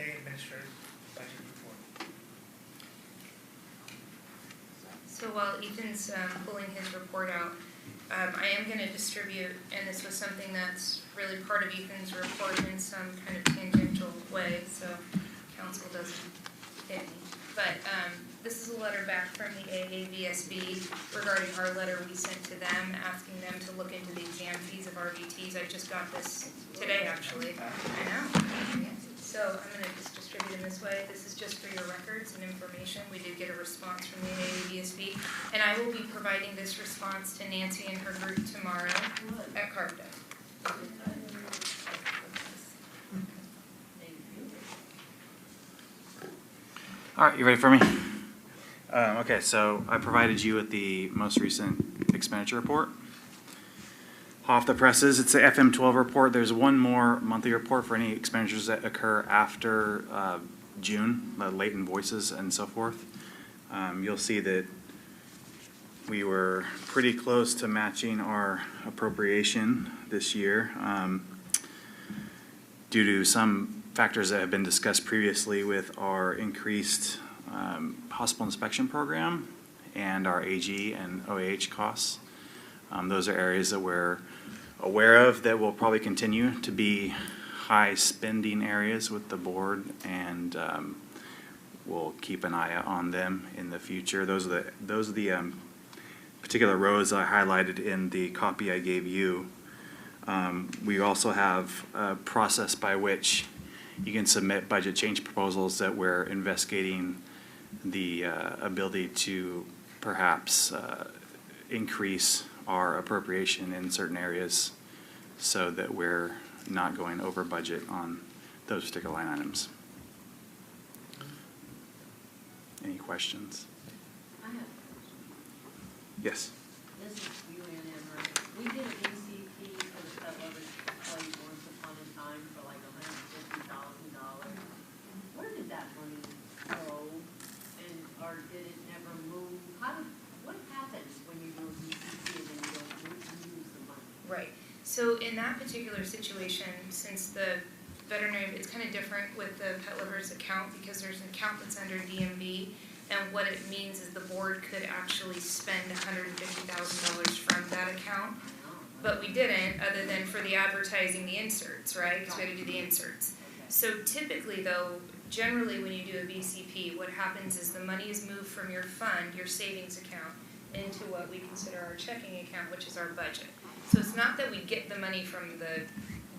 A administrative budget report. So while Ethan's pulling his report out, I am going to distribute, and this was something that's really part of Ethan's report in some kind of tangential way, so council doesn't hit me. But this is a letter back from the AAVSB regarding our letter we sent to them, asking them to look into the exam fees of RVTs. I just got this today, actually. I know. So I'm going to just distribute in this way. This is just for your records and information. We did get a response from the AAVSB, and I will be providing this response to Nancy and her group tomorrow at Carp Day. All right, you ready for me? Okay, so I provided you with the most recent expenditure report. Off the presses, it's the FM12 report. There's one more monthly report for any expenditures that occur after June, late invoices and so forth. You'll see that we were pretty close to matching our appropriation this year due to some factors that have been discussed previously with our increased hospital inspection program and our AG and OAH costs. Those are areas that we're aware of that will probably continue to be high spending areas with the board, and we'll keep an eye on them in the future. Those are the particular rows I highlighted in the copy I gave you. We also have a process by which you can submit budget change proposals that we're investigating the ability to perhaps increase our appropriation in certain areas so that we're not going over budget on those particular line items. Any questions? I have a question. Yes. This is UNM, right? We did an ECP for the Pet Lovers Plate once upon a time for like $150,000. Where did that money go? Or did it never move? What happens when you do an ECP and then you don't use the money? Right. So in that particular situation, since the veterinary, it's kind of different with the Pet Lovers account because there's an account that's under DMB, and what it means is the board could actually spend $150,000 from that account, but we didn't, other than for the advertising, the inserts, right? Because we had to do the inserts. So typically, though, generally when you do a BCP, what happens is the money is moved from your fund, your savings account, into what we consider our checking account, which is our budget. So it's not that we get the money from the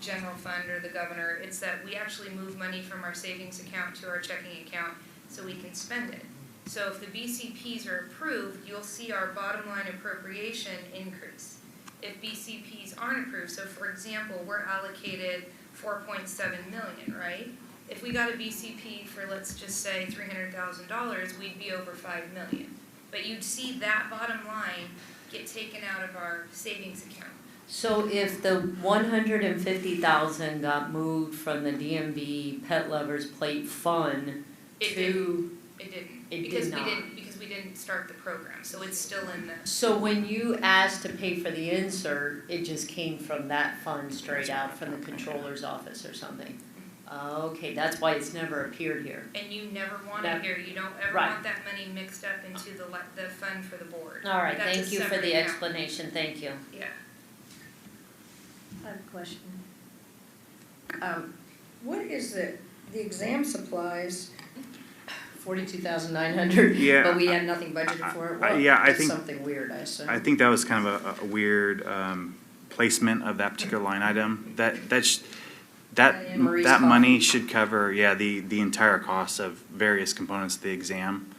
general fund or the governor, it's that we actually move money from our savings account to our checking account so we can spend it. So if the BCPs are approved, you'll see our bottom line appropriation increase. If BCPs aren't approved, so for example, we're allocated $4.7 million, right? If we got a BCP for, let's just say, $300,000, we'd be over $5 million. But you'd see that bottom line get taken out of our savings account. So if the $150,000 got moved from the DMB Pet Lovers Plate Fund It to... didn't. Because we didn't start the program, so it's still in the... So when you asked to pay for the insert, it just came from that fund straight out from the controller's office or something? Okay, that's why it's never appeared here. And you never want it here. You don't ever want that money mixed up into the fund for the board. All right, That's thank you for the explanation, thank you. Yeah. I have a question. What is the exam supplies? 42,900. Yeah, But we had nothing budgeted for it. Well, yeah, I that's think something weird. I assume. I think that was kind of a weird placement of that particular line item. That money should cover, yeah, the entire cost of various components of the exam,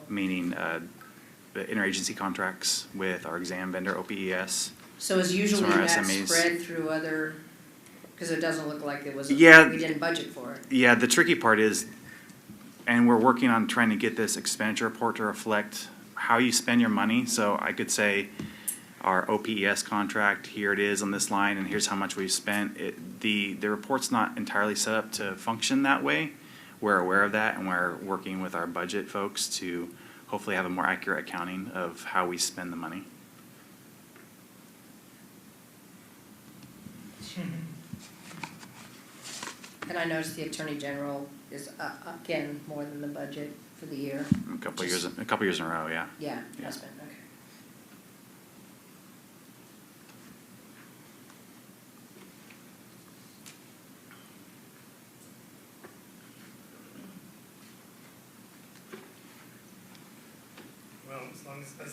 meaning the interagency contracts with our exam vendor, OPES. So is usually some of our that SMEs. spread through other, because it doesn't look like it was, Yeah. we didn't budget for it. Yeah, the tricky part is, and we're working on trying to get this expenditure report to reflect how you spend your money. So I could say our OPES contract, here it is on this line, and here's how much we've spent. The report's not entirely set up to function that way. We're aware of that, and we're working with our budget folks to hopefully have a more accurate accounting of how we spend the money. And I noticed the Attorney General is, again, more than the budget for the year. A couple years in a row, yeah. Yeah, Yeah. has been, okay. Well, as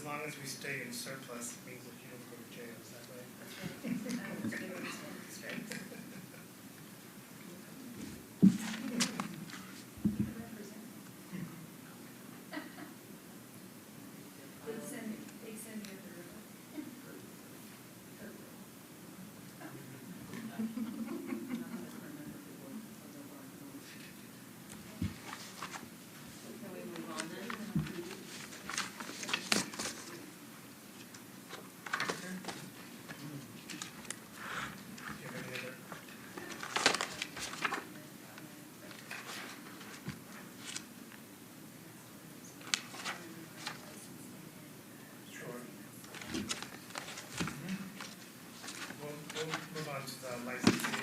long as we stay in surplus, it means that you don't go to jail, is that right? Can we move on then? Do you have any other? Sure. We'll move on to the licensing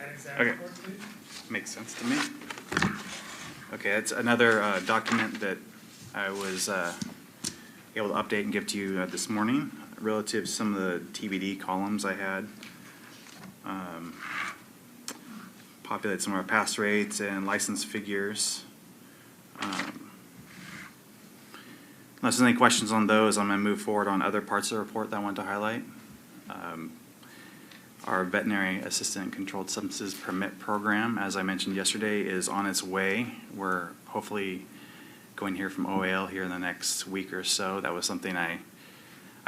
and exam Okay. report, please. Makes sense to me. Okay, it's another document that I was able to update and give to you this morning relative to some of the TBD columns I had. Populate some of our pass rates and license figures. Unless there's any questions on those, I'm going to move forward on other parts of the report that I want to highlight. Our veterinary assistant controlled substances permit program, as I mentioned yesterday, is on its way. We're hopefully going to hear from OAL here in the next week or so. That was something I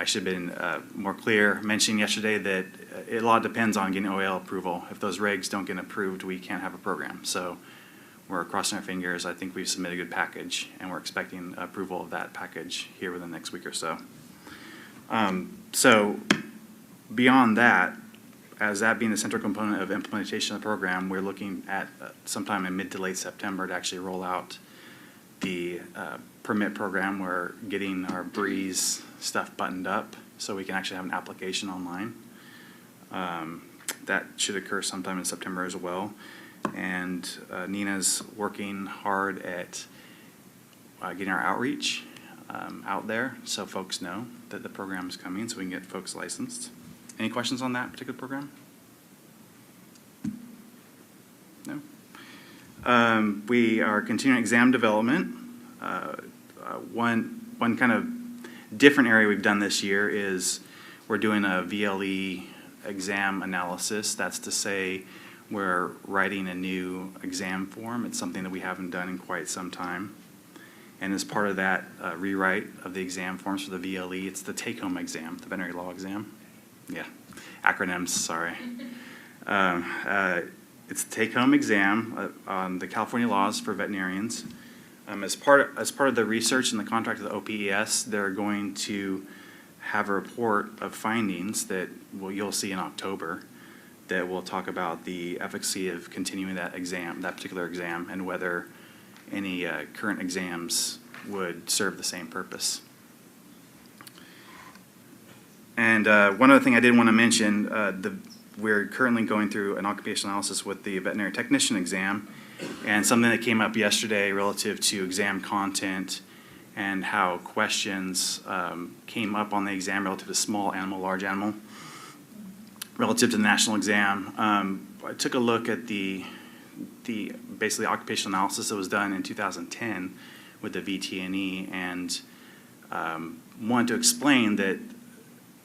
should have been more clear mentioning yesterday, that a lot depends on getting OAL approval. If those regs don't get approved, we can't have a program. So we're crossing our fingers. I think we've submitted a good package, and we're expecting approval of that package here within the next week or so. So beyond that, as that being the central component of implementation of the program, we're looking at sometime in mid to late September to actually roll out the permit program. We're getting our Breeze stuff buttoned up so we can actually have an application online. That should occur sometime in September as well. And Nina's working hard at getting our outreach out there so folks know that the program is coming, so we can get folks licensed. Any questions on that particular program? No? We are continuing exam development. One kind of different area we've done this year is we're doing a VLE exam analysis. That's to say we're writing a new exam form. It's something that we haven't done in quite some time. And as part of that rewrite of the exam forms for the VLE, it's the take-home exam, the veterinary law exam. Yeah, acronyms, sorry. It's the take-home exam on the California laws for veterinarians. As part of the research and the contract of the OPES, they're going to have a report of findings that you'll see in October that will talk about the efficacy of continuing that exam, that particular exam, and whether any current exams would serve the same purpose. And one other thing I did want to mention, we're currently going through an occupational analysis with the veterinary technician exam, and something that came up yesterday relative to exam content and how questions came up on the exam relative to small animal, large animal, relative to the national exam. I took a look at the basically occupational analysis that was done in 2010 with the VT&E, and wanted to explain that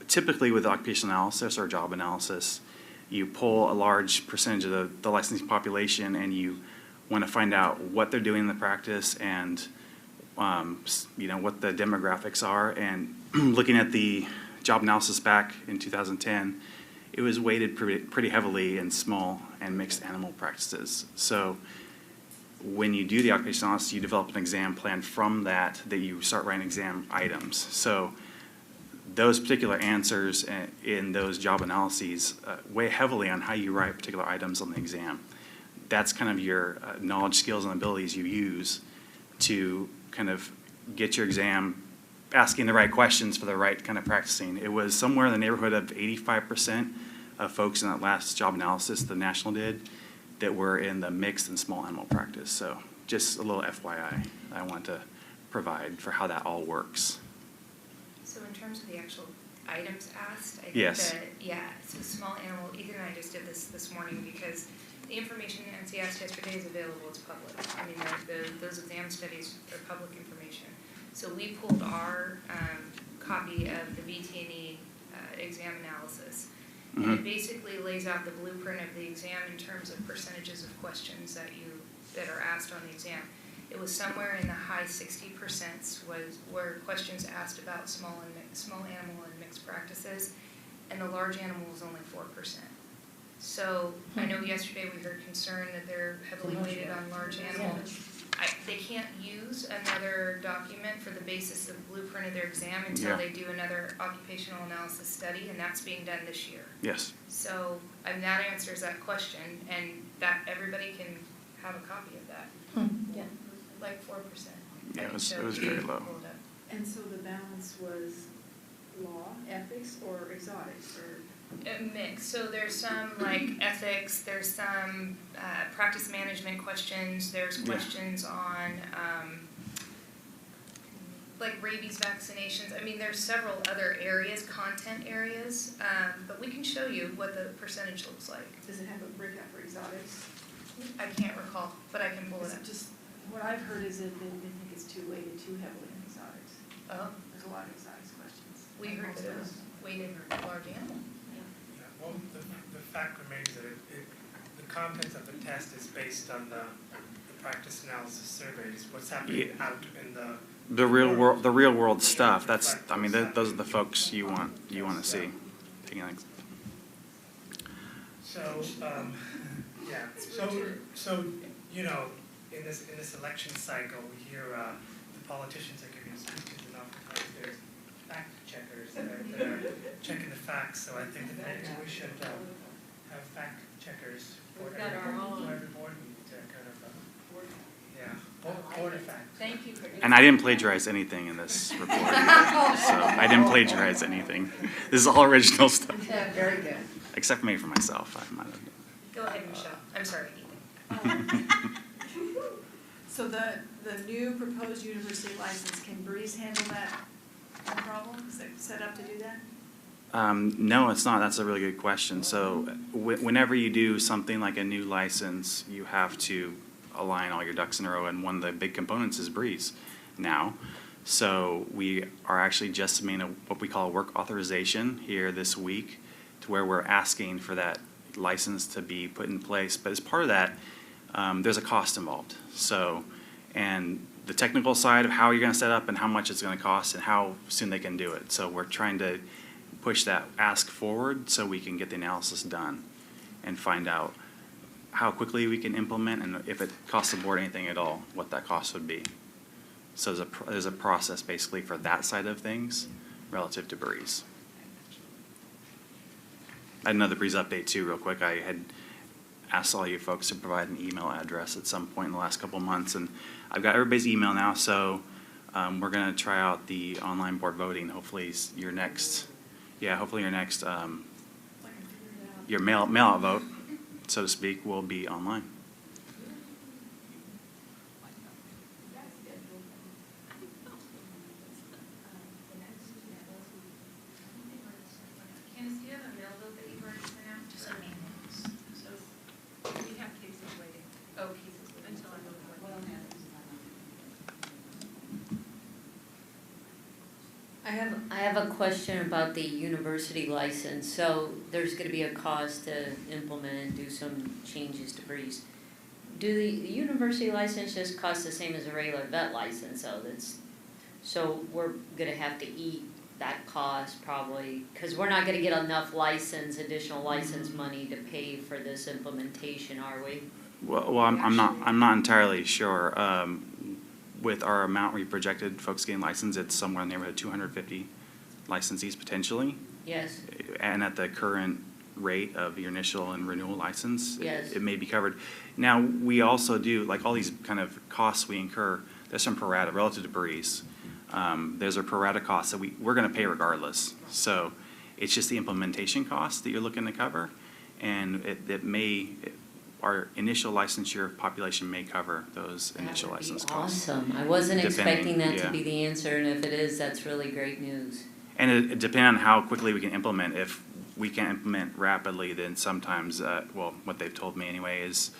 typically with occupational analysis or job analysis, you pull a large percentage of the licensing population and you want to find out what they're doing in the practice and what the demographics are. And looking at the job analysis back in 2010, it was weighted pretty heavily in small and mixed animal practices. So when you do the occupational analysis, you develop an exam plan from that you start writing exam items. So those particular answers in those job analyses weigh heavily on how you write particular items on the exam. That's kind of your knowledge, skills, and abilities you use to kind of get your exam asking the right questions for the right kind of practicing. It was somewhere in the neighborhood of 85% of folks in that last job analysis the national did that were in the mixed and small animal practice. So just a little FYI I want to provide for how that all works. So in terms of the actual items asked, I think Yes. that, yeah, so small animal, Ethan and I just did this morning because the information Nancy asked yesterday is available, it's public. I mean, those exam studies are public information. So we pulled our copy of the VT&E exam analysis. And it basically lays out the blueprint of the exam in terms of percentages of questions that are asked on the exam. It was somewhere in the high 60% were questions asked about small animal and mixed practices, and the large animal was only 4%. So I know yesterday we heard concern that they're heavily weighted on large animal. They can't use another document for the basis of blueprint of their exam until they do another occupational analysis study, and that's being done this year. Yes. So that answers that question, and that everybody can have a copy of that. Yeah. Like 4%. Yeah, it was So very low. pull it up. And so the balance was law, ethics, or exotics, or? A mix. So there's some like ethics, there's some practice management questions, there's questions on like rabies vaccinations. I mean, there's several other areas, content areas, but we can show you what the percentage looks like. Does it have a breakout for exotics? I can't recall, but I can pull it Is up. it just, what I've heard is that they think it's too weighted too heavily in exotics. Oh, There's a lot of exotics questions. we heard that it was weighted large animal. Yeah, well, the fact remains that the content of the test is based on the practice analysis surveys, what's happening out in The real world stuff. That's, I mean, those are the folks you want to see. So, yeah, so, you know, in this election cycle, we hear the politicians are giving speeches, and oftentimes there's fact checkers that are checking the facts, so I think that maybe we should have fact checkers for We've got every our own. board meeting to kind of, yeah, board of facts. Thank you for. And I didn't plagiarize anything in this report either. So I didn't plagiarize anything. This is all original stuff, Yeah, very good. except maybe for myself. I might have. Go ahead, Michelle. I'm sorry, Ethan. So the new proposed university license, can Breeze handle that problem? Is it set up to do that? No, it's not. That's a really good question. So whenever you do something like a new license, you have to align all your ducks in a row, and one of the big components is Breeze now. So we are actually just submitting what we call a work authorization here this week, to where we're asking for that license to be put in place. But as part of that, there's a cost involved. So, and the technical side of how you're going to set up and how much it's going to cost and how soon they can do it. So we're trying to push that ask forward so we can get the analysis done and find out how quickly we can implement, and if it costs the board anything at all, what that cost would be. So there's a process basically for that side of things relative to Breeze. I had another Breeze update too, real quick. I had asked all you folks to provide an email address at some point in the last couple of months, and I've got everybody's email now, so we're going to try out the online board voting. Hopefully your next, your mail-out vote, so to speak, will be online. Candace, do you have a mail vote that you've already sent out? Just a name. We have cases waiting. Oh, cases. Until I know what. I have a question about the university license. So there's going to be a cost to implement and do some changes to Breeze. Do the university license just cost the same as a regular vet license? So we're going to have to eat that cost probably, because we're not going to get enough additional license money to pay for this implementation, are we? Well, I'm not entirely sure. With our amount we projected folks getting licensed, it's somewhere in the neighborhood of 250 licensees potentially. Yes. And at the current rate of your initial and renewal license, Yes. it may be covered. Now, we also do, like all these kind of costs we incur, there's some pro rata relative to Breeze. There's a pro rata cost that we're going to pay regardless. So it's just the implementation cost that you're looking to cover. And our initial licensure population may cover those initial That would be license costs. awesome. I wasn't expecting Depending, that to yeah. be the answer, and if it is, that's really great news. And it depends on how quickly we can implement. If we can implement rapidly, then sometimes, well, what they've told me anyway is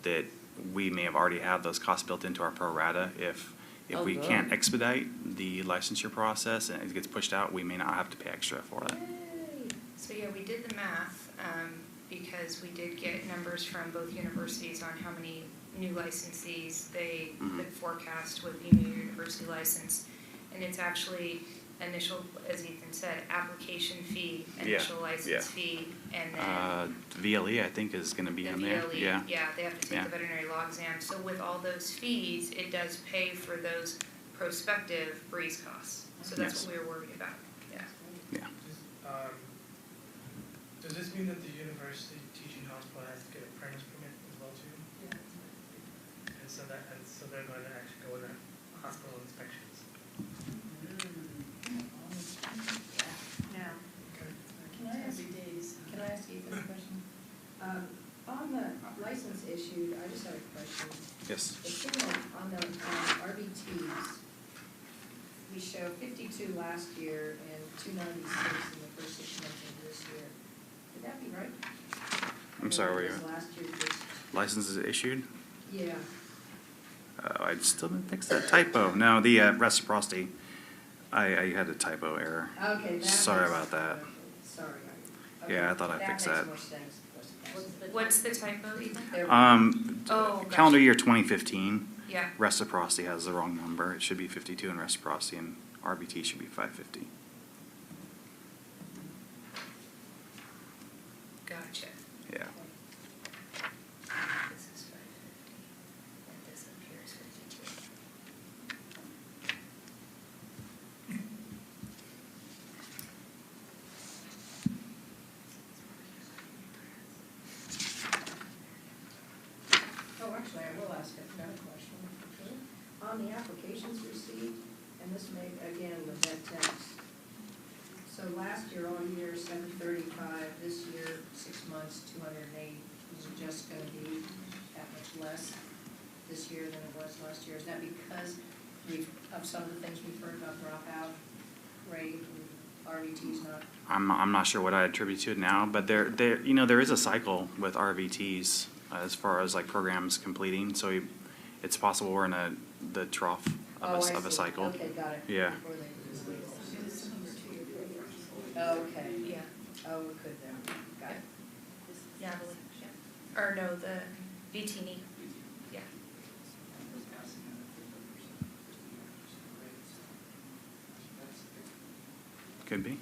that we may have already had those costs built into our pro rata. If Oh, we good. can't expedite the licensure process and it gets pushed out, we may not have to pay extra for it. So yeah, we did the math, because we did get numbers from both universities on how many new licensees they Mhm. could forecast with the new university license. And it's actually initial, as Ethan said, application fee, initial yeah. license fee, and then VLE, I think, is gonna be the in there, VLE, yeah. they have to take Yeah. the veterinary law exam. So with all those fees, it does pay for those prospective breeze costs. So that's Yes. what we were worried about, yeah. Yeah. Does this mean that the university teaching hospital has to get a premise permit as well too? And so they're going to actually go in the hospital inspections? Now, Can I ask, every days. can I ask Ethan a question? On the license issued, I just have a question. Yes. It's similar on the RBTs. We show 52 last year and 296 in the first 6 months of this year. Would that be right? I'm sorry, where you Or was last year just, Licenses issued? yeah. I still didn't fix that typo. No, the reciprocity, I had a typo error. Okay, that Sorry makes- about that. Sorry. Yeah, I thought I fixed that. That makes more sense. What's the typo, Ethan? There we go. Oh, Calendar gotcha. year 2015, Yeah, reciprocity has the wrong number. It should be 52 in reciprocity, and RBT should be 550. gotcha. Yeah. This is 550, and this appears 52. Oh, actually, I will ask another question. On the applications received, and this may, again, the vet techs. So last year, all year, 735, this year, 6 months, 208. Is it just gonna be that much less this year than it was last year? Is that because of some of the things we've heard about dropout rate, and RVT's not? I'm not sure what I attribute to it now, but there is a cycle with RVTs as far as like programs completing. So it's possible we're in the trough of I a see. cycle. Okay, got it. Yeah. Before they lose legal. Okay, Yeah, oh, it could then, got it. yeah, I believe, yeah. Or no, the VTNE, yeah. Could be.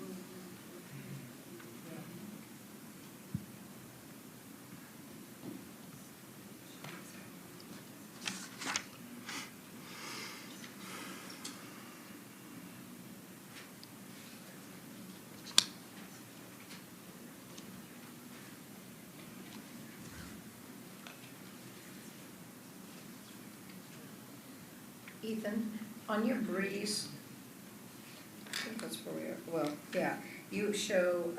Ethan, on your breeze, I think that's where we are, well, yeah, you show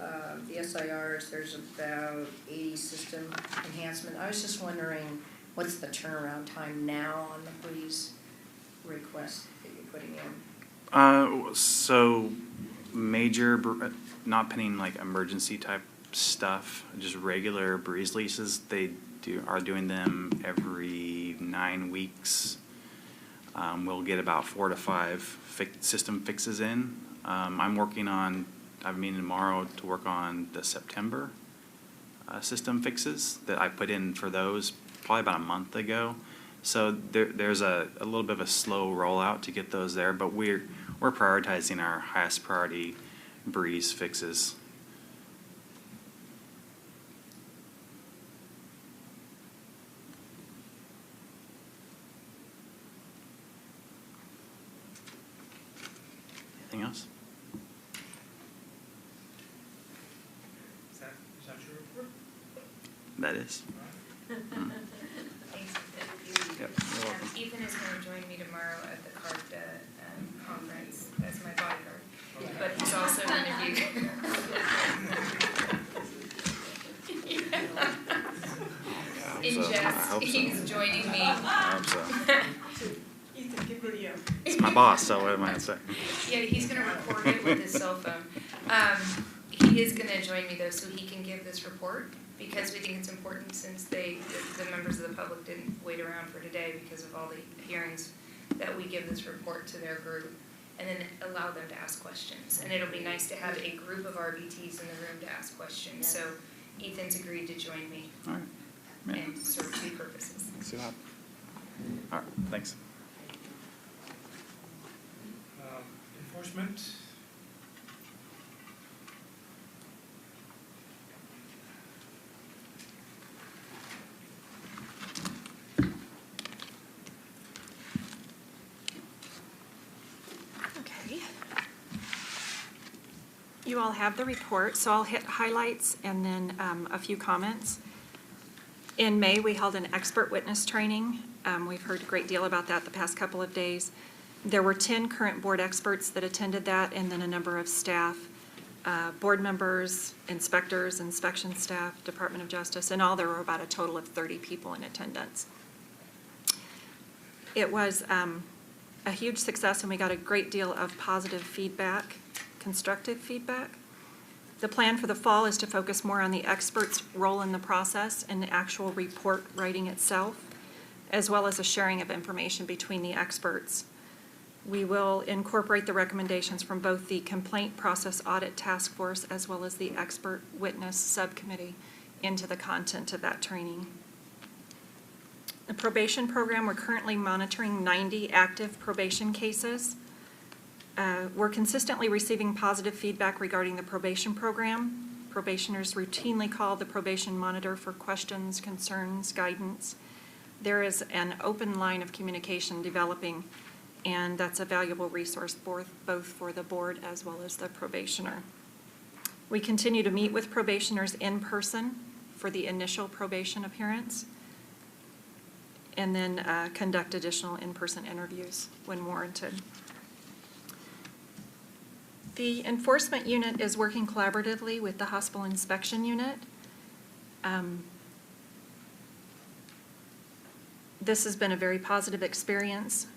the SIRs, there's about 80 system enhancement. I was just wondering, what's the turnaround time now on the breeze request that you're putting in? So not pending like emergency type stuff, just regular breeze leases. They are doing them every 9 weeks. We'll get about 4 to 5 system fixes in. I'm working on, I have a meeting tomorrow to work on the September system fixes that I put in for those probably about a month ago. So there's a little bit of a slow rollout to get those there, but we're prioritizing our highest priority breeze fixes. Anything else? Is that your report? That is. Thanks, Ethan. Yep, you're welcome. Ethan is gonna join me tomorrow at the CARTA conference as my bodyguard, Yeah. but he's also an interview. so. I Yes, hope so. he's joining me. I hope so. Ethan, give video. It's my boss, so what am I gonna say? Yeah, he's gonna record it with his cell phone. He is gonna join me though, so he can give this report, because we think it's important since the members of the public didn't wait around for today because of all the hearings, that we give this report to their group and then allow them to ask questions. And it'll be nice to have a group of RBTs in the room to ask questions. So Ethan's agreed to join me All right. Yeah. and serve two purposes. See what happens. All right, thanks. Enforcement. Okay. You all have the report, so I'll hit highlights and then a few comments. In May, we held an expert witness training. We've heard a great deal about that the past couple of days. There were 10 current board experts that attended that, and then a number of staff, board members, inspectors, inspection staff, Department of Justice. In all, there were about a total of 30 people in attendance. It was a huge success, and we got a great deal of positive feedback, constructive feedback. The plan for the fall is to focus more on the experts' role in the process and the actual report writing itself, as well as a sharing of information between the experts. We will incorporate the recommendations from both the Complaint Process Audit Task Force as well as the Expert Witness Subcommittee into the content of that training. The probation program, we're currently monitoring 90 active probation cases. We're consistently receiving positive feedback regarding the probation program. Probationers routinely call the probation monitor for questions, concerns, guidance. There is an open line of communication developing, and that's a valuable resource both for the board as well as the probationer. We continue to meet with probationers in person for the initial probation appearance, and then conduct additional in-person interviews when warranted. The enforcement unit is working collaboratively with the hospital inspection unit. This has been a very positive experience.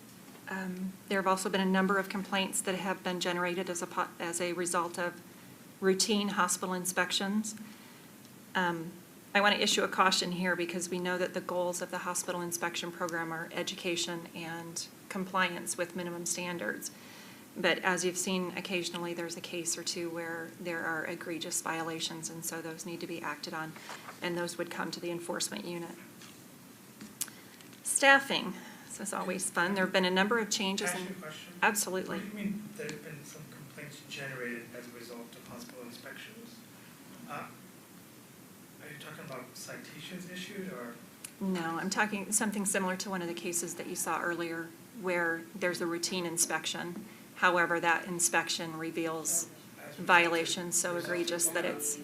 There have also been a number of complaints that have been generated as a result of routine hospital inspections. I want to issue a caution here because we know that the goals of the hospital inspection program are education and compliance with minimum standards. But as you've seen, occasionally there's a case or two where there are egregious violations, and so those need to be acted on, and those would come to the enforcement unit. Staffing. This is always fun. There have been a number of changes. Can I ask you a question? Absolutely. What do you mean there have been some complaints generated as a result of hospital inspections? Are you talking about citations issued or? No, I'm talking something similar to one of the cases that you saw earlier where there's a routine inspection. However, that inspection reveals violations so egregious that it's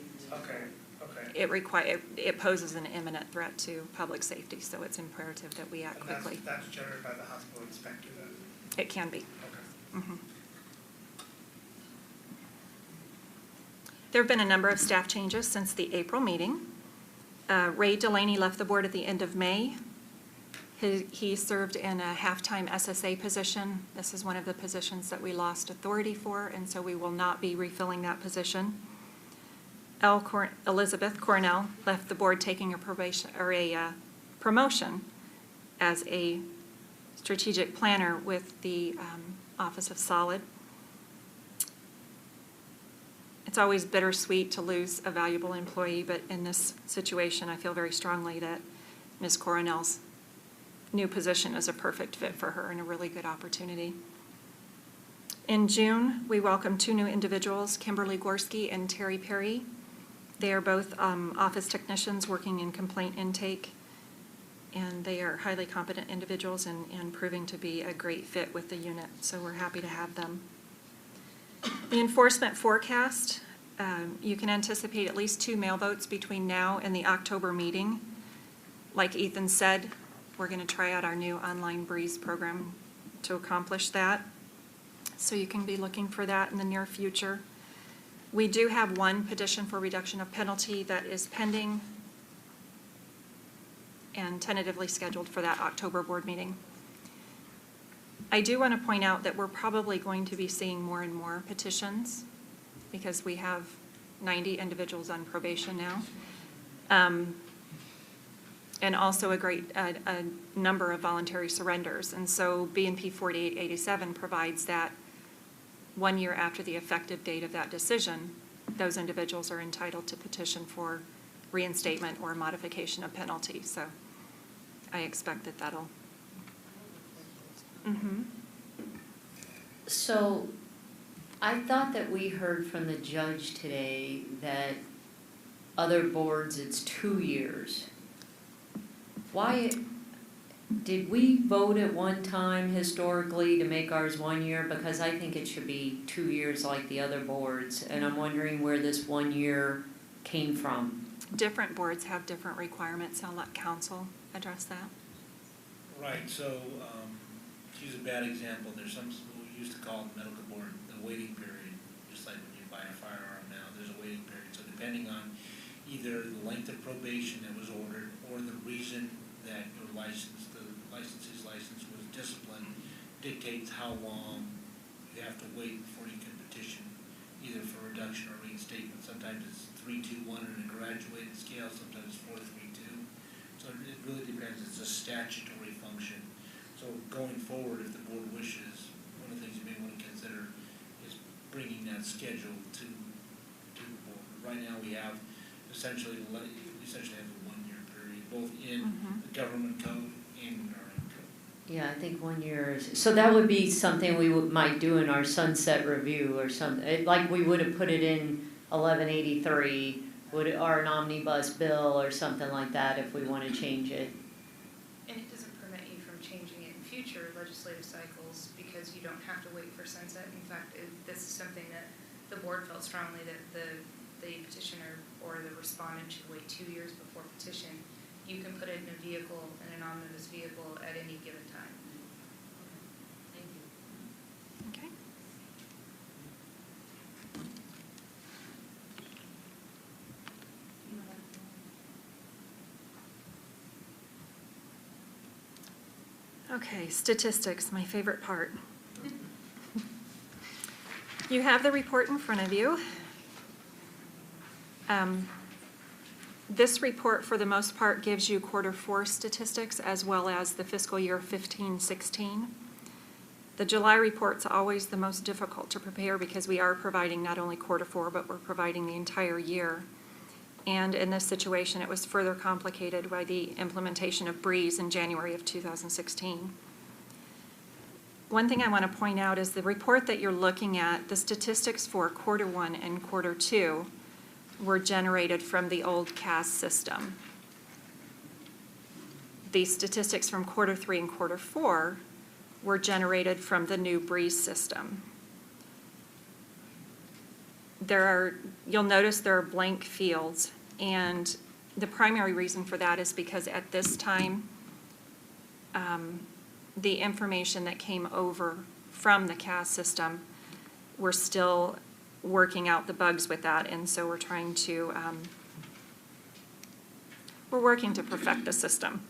it poses an imminent threat to public safety, so it's imperative that we act quickly. And that's generated by the hospital inspector then? It can be. Okay. Mm-hmm. There have been a number of staff changes since the April meeting. Ray Delaney left the board at the end of May. He served in a half-time SSA position. This is one of the positions that we lost authority for, and so we will not be refilling that position. Elizabeth Cornell left the board taking a promotion as a strategic planner with the Office of Solid. It's always bittersweet to lose a valuable employee, but in this situation, I feel very strongly that Ms. Cornell's new position is a perfect fit for her and a really good opportunity. In June, we welcomed 2 new individuals, Kimberly Gorski and Terry Perry. They are both office technicians working in complaint intake, and they are highly competent individuals and proving to be a great fit with the unit, so we're happy to have them. The enforcement forecast, you can anticipate at least 2 mail votes between now and the October meeting. Like Ethan said, we're going to try out our new online Breeze program to accomplish that. So you can be looking for that in the near future. We do have 1 petition for reduction of penalty that is pending. and tentatively scheduled for that October board meeting. I do want to point out that we're probably going to be seeing more and more petitions because we have 90 individuals on probation now. And also a number of voluntary surrenders. And so B&P 4887 provides that 1 year after the effective date of that decision, those individuals are entitled to petition for reinstatement or modification of penalty. So I expect that that'll. Mm-hmm. So I thought that we heard from the judge today that other boards, it's 2 years. Why, did we vote at one time historically to make ours 1 year? Because I think it should be 2 years like the other boards, and I'm wondering where this 1 year came from. Different boards have different requirements. I'll let counsel address that. Right, so, to use a bad example, there's some, what we used to call the medical board, the waiting period, just like when you buy a firearm now, there's a waiting period. So depending on either the length of probation that was ordered or the reason that your license, the licensee's license was disciplined, dictates how long you have to wait before you can petition, either for reduction or reinstatement. Sometimes it's 3-2-1 on a graduated scale, sometimes it's 4-3-2. So it really depends. It's a statutory function. So going forward, if the board wishes, one of the things you may want to consider is bringing that schedule to the board. Right now, we have essentially have a 1 year period, both in the government code and in our own code. Yeah, I think 1 year is, so that would be something we might do in our sunset review or something, like we would have put it in 1183, or an omnibus bill or something like that if we want to change it. And it doesn't prevent you from changing it in future legislative cycles because you don't have to wait for sunset. In fact, this is something that the board felt strongly that the petitioner or the respondent should wait 2 years before petition. You can put it in a vehicle, in an omnibus vehicle at any given time. Thank you. Okay. Okay, statistics, my favorite part. You have the report in front of you. This report, for the most part, gives you Q4 statistics as well as the fiscal year 15-16. The July report's always the most difficult to prepare because we are providing not only Q4, but we're providing the entire year. And in this situation, it was further complicated by the implementation of Breeze in January of 2016. One thing I want to point out is the report that you're looking at, the statistics for Q1 and Q2 were generated from the old CAS system. The statistics from Q3 and Q4 were generated from the new Breeze system. You'll notice there are blank fields, and the primary reason for that is because at this time, the information that came over from the CAS system, we're still working out the bugs with that, and so we're trying to, we're working to perfect the system.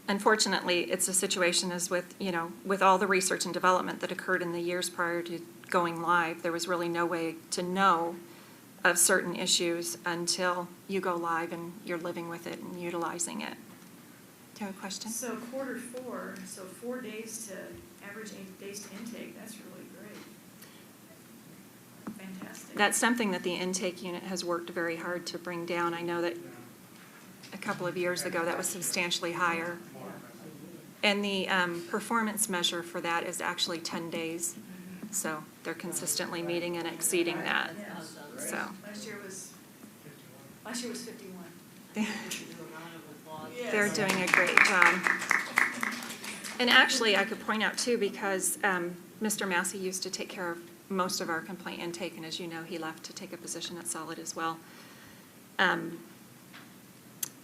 Unfortunately, it's a situation as with, with all the research and development that occurred in the years prior to going live, there was really no way to know of certain issues until you go live and you're living with it and utilizing it. Do you have a question? So Q4, so 4 days to, average 8 days to intake, that's really great. Fantastic. That's something that the intake unit has worked very hard to bring down. I know that a couple of years ago that was substantially higher. And the performance measure for that is actually 10 days. So they're consistently meeting and exceeding that. So Last year was 51. they're doing a great job. And actually, I could point out too, because Mr. Massey used to take care of most of our complaint intake, and as you know, he left to take a position at Solid as well.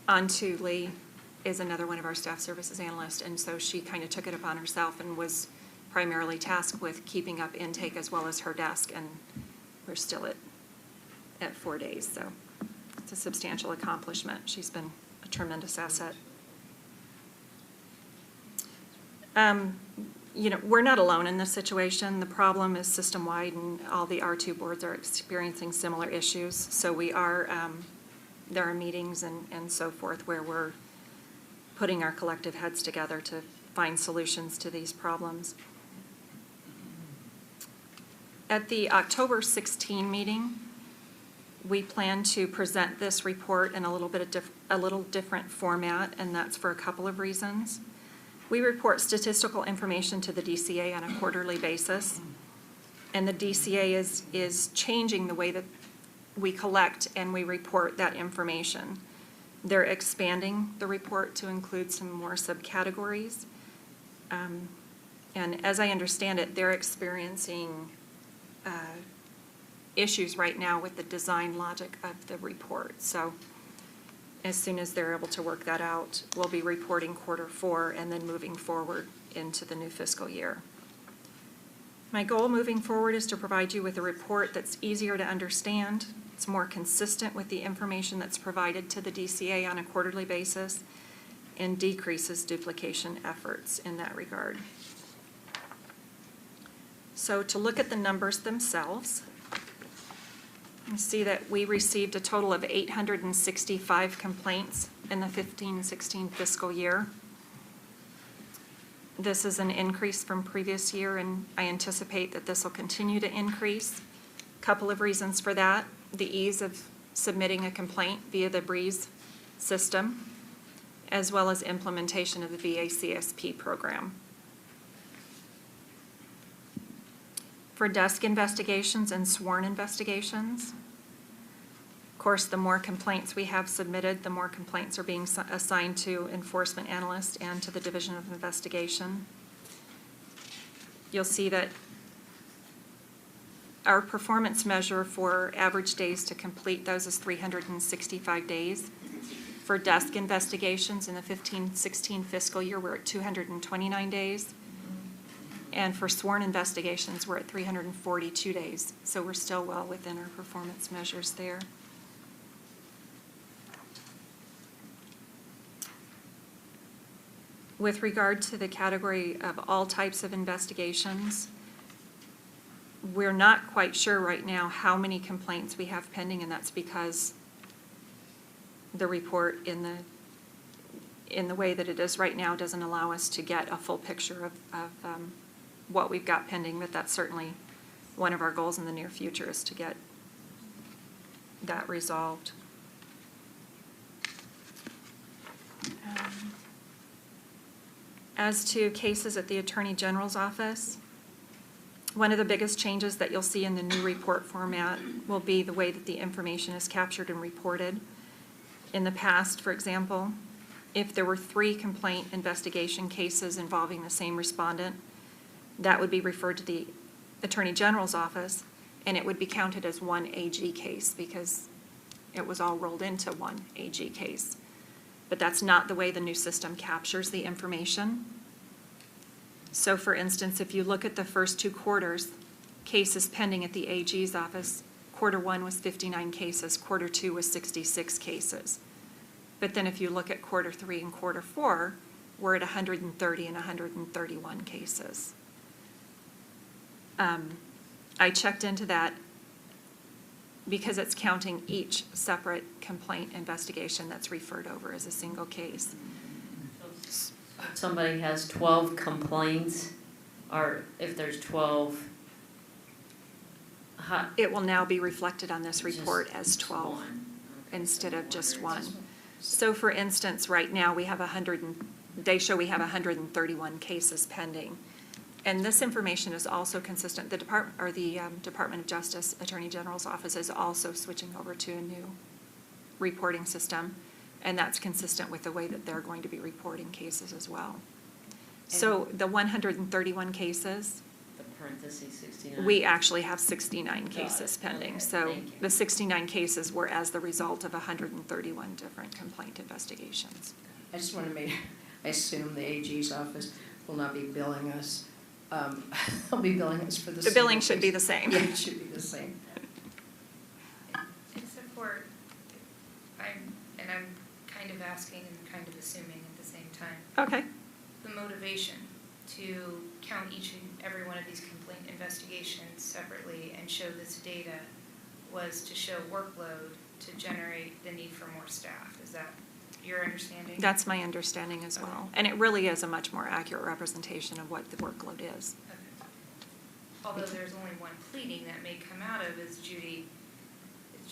Antu Lee is another one of our staff services analysts, and so she kind of took it upon herself and was primarily tasked with keeping up intake as well as her desk, and we're still at 4 days, so It's a substantial accomplishment. She's been a tremendous asset. You know, we're not alone in this situation. The problem is system-wide, and all the R2 boards are experiencing similar issues. So we are, there are meetings and so forth where we're putting our collective heads together to find solutions to these problems. At the October 16 meeting, we plan to present this report in a little different format, and that's for a couple of reasons. We report statistical information to the DCA on a quarterly basis, and the DCA is changing the way that we collect and we report that information. They're expanding the report to include some more subcategories. And as I understand it, they're experiencing issues right now with the design logic of the report. So as soon as they're able to work that out, we'll be reporting Q4 and then moving forward into the new fiscal year. My goal moving forward is to provide you with a report that's easier to understand. It's more consistent with the information that's provided to the DCA on a quarterly basis and decreases duplication efforts in that regard. So to look at the numbers themselves, you see that we received a total of 865 complaints in the 15-16 fiscal year. This is an increase from previous year, and I anticipate that this will continue to increase. A couple of reasons for that: the ease of submitting a complaint via the BREEZE system, as well as implementation of the VA-CSP program. For desk investigations and sworn investigations, of course, the more complaints we have submitted, the more complaints are being assigned to enforcement analysts and to the Division of Investigation. You'll see that our performance measure for average days to complete those is 365 days. For desk investigations in the 15-16 fiscal year, we're at 229 days. And for sworn investigations, we're at 342 days. So we're still well within our performance measures there. With regard to the category of all types of investigations, we're not quite sure right now how many complaints we have pending, and that's because the report in the way that it is right now doesn't allow us to get a full picture of what we've got pending, but that's certainly one of our goals in the near future, is to get that resolved. As to cases at the Attorney General's office, one of the biggest changes that you'll see in the new report format will be the way that the information is captured and reported. In the past, for example, if there were 3 complaint investigation cases involving the same respondent, that would be referred to the Attorney General's office, and it would be counted as one AG case because it was all rolled into one AG case. But that's not the way the new system captures the information. So for instance, if you look at the first 2 quarters, cases pending at the AG's office, Q1 was 59 cases, Q2 was 66 cases. But then if you look at Q3 and Q4, we're at 130 and 131 cases. I checked into that because it's counting each separate complaint investigation that's referred over as a single case. Somebody has 12 complaints, or if there's 12, It will now be reflected on this report just as 12 one. instead of just one. So for instance, right now we have they show we have 131 cases pending. And this information is also consistent. The Department of Justice Attorney General's office is also switching over to a new reporting system, and that's consistent with the way that they're going to be reporting cases as well. So the 131 cases, The parentheses 69. we actually have 69 cases pending. Okay, So thank you. the 69 cases were as the result of 131 different complaint investigations. I just want to make, I assume the AG's office will not be billing us. They'll be billing us for the The billing single should be case. the same. Yeah, it should be the same. Except for, asking and kind of assuming at the same time. Okay. The motivation to count each and every one of these complaint investigations separately and show this data was to show workload to generate the need for more staff. Is that your understanding? That's my understanding as well. Okay. And it really is a much more accurate representation of what the workload is. Okay. Although there's only one pleading that may come out of, as Judy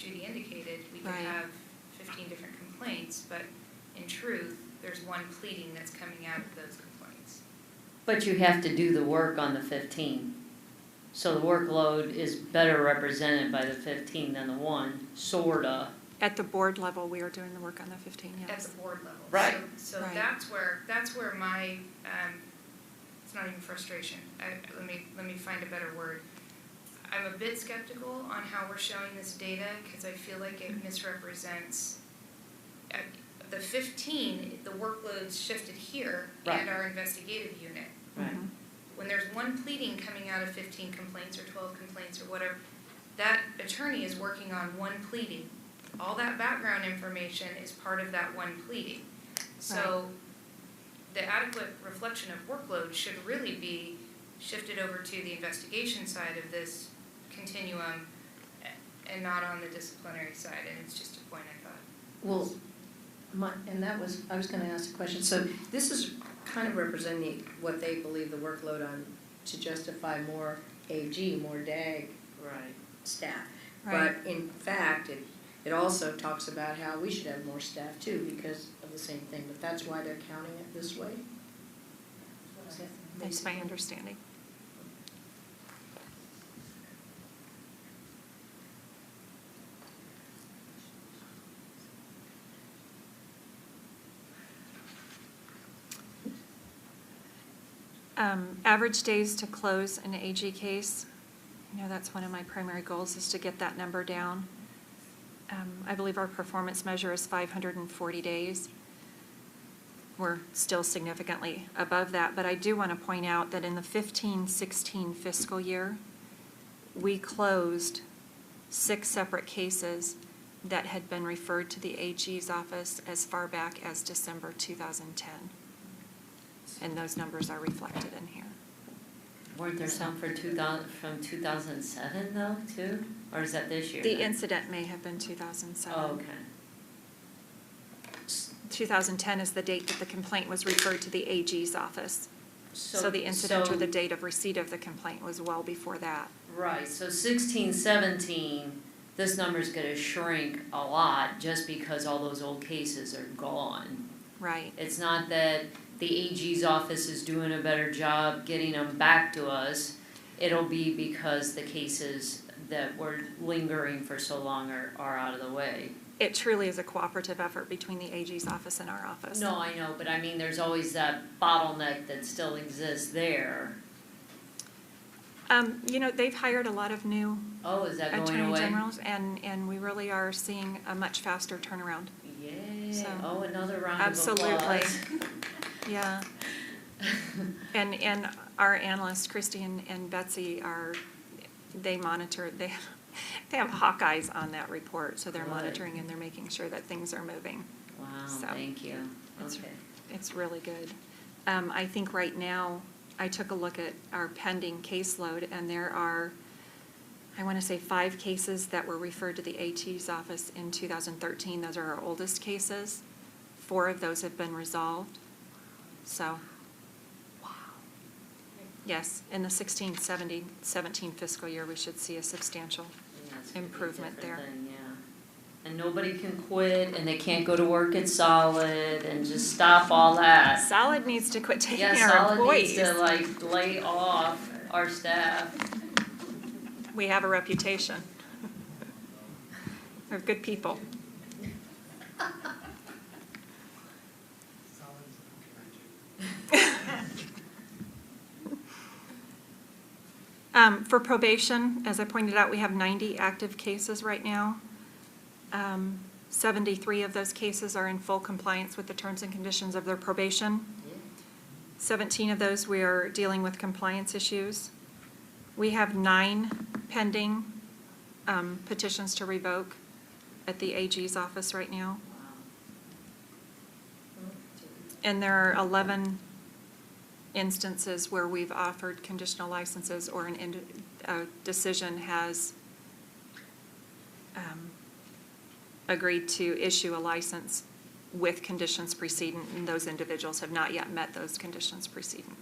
indicated, we could Right. have 15 different complaints, but in truth, there's one pleading that's coming out of those complaints. But you have to do the work on the 15. So the workload is better represented by the 15 than the one, sorta. At the board level, we are doing the work on the 15, At yes. the board level. Right. So Right. that's where my, it's not even frustration. Let me find a better word. I'm a bit skeptical on how we're showing this data because I feel like it misrepresents. The 15, the workload's shifted here and Right. our investigative unit. Right. Mhm. When there's one pleading coming out of 15 complaints or 12 complaints or whatever, that attorney is working on one pleading. All that background information is part of that one pleading. So the adequate reflection of workload should really be shifted over to the investigation side of this continuum and not on the disciplinary side, and it's just a point I thought. Well, I was gonna ask a question, so this is kind of representing what they believe the workload on, to justify more AG, more DAG Right. staff. Right. But in fact, it also talks about how we should have more staff too because of the same thing, but that's why they're counting it this way? Is that That's my basically- understanding. Average days to close an AG case, that's one of my primary goals, is to get that number down. I believe our performance measure is 540 days. We're still significantly above that, but I do want to point out that in the 15-16 fiscal year, we closed 6 separate cases that had been referred to the AG's office as far back as December 2010. And those numbers are reflected in here. Weren't there some from 2007 though, too? Or is that this year? The then? incident may have been 2007. Oh, okay. 2010 is the date that the complaint was referred to the AG's office. So the incident or the date of receipt of the complaint was well before that. Right, so 16, 17, this number's gonna shrink a lot just because all those old cases are gone. Right. It's not that the AG's office is doing a better job getting them back to us. It'll be because the cases that were lingering for so long are out of the way. It truly is a cooperative effort between the AG's office and our office. No, I know, but I mean, there's always that bottleneck that still exists there. They've hired a lot of new Oh, is that going attorney away? generals, and we really are seeing a much faster turnaround. Yay, So, oh, another round absolutely. of applause. Yeah. And our analysts, Christy and Betsy, they monitor, they have hawk eyes on that report, so they're Good. monitoring and they're making sure that things are moving. Wow, So, thank you. it's- Okay. It's really good. I think right now, I took a look at our pending caseload, and there are, I want to say 5 cases that were referred to the AG's office in 2013. Those are our oldest cases. 4 of those have been resolved. So, yes, in the 16-17 fiscal year, we should see a substantial Yeah, it's gonna be a improvement different there. thing, yeah. And nobody can quit, and they can't go to work at Solid, and just stop all that. Solid needs to quit taking Yeah, our Solid employees. needs to lay off our staff. We have a reputation. We're good people. For probation, as I pointed out, we have 90 active cases right now. 73 of those cases are in full compliance with the terms and conditions of their probation. 17 of those we are dealing with compliance issues. We have 9 pending petitions to revoke at the AG's office right now. And there are 11 instances where we've offered conditional licenses or a decision has agreed to issue a license with conditions precedent, and those individuals have not yet met those conditions precedent.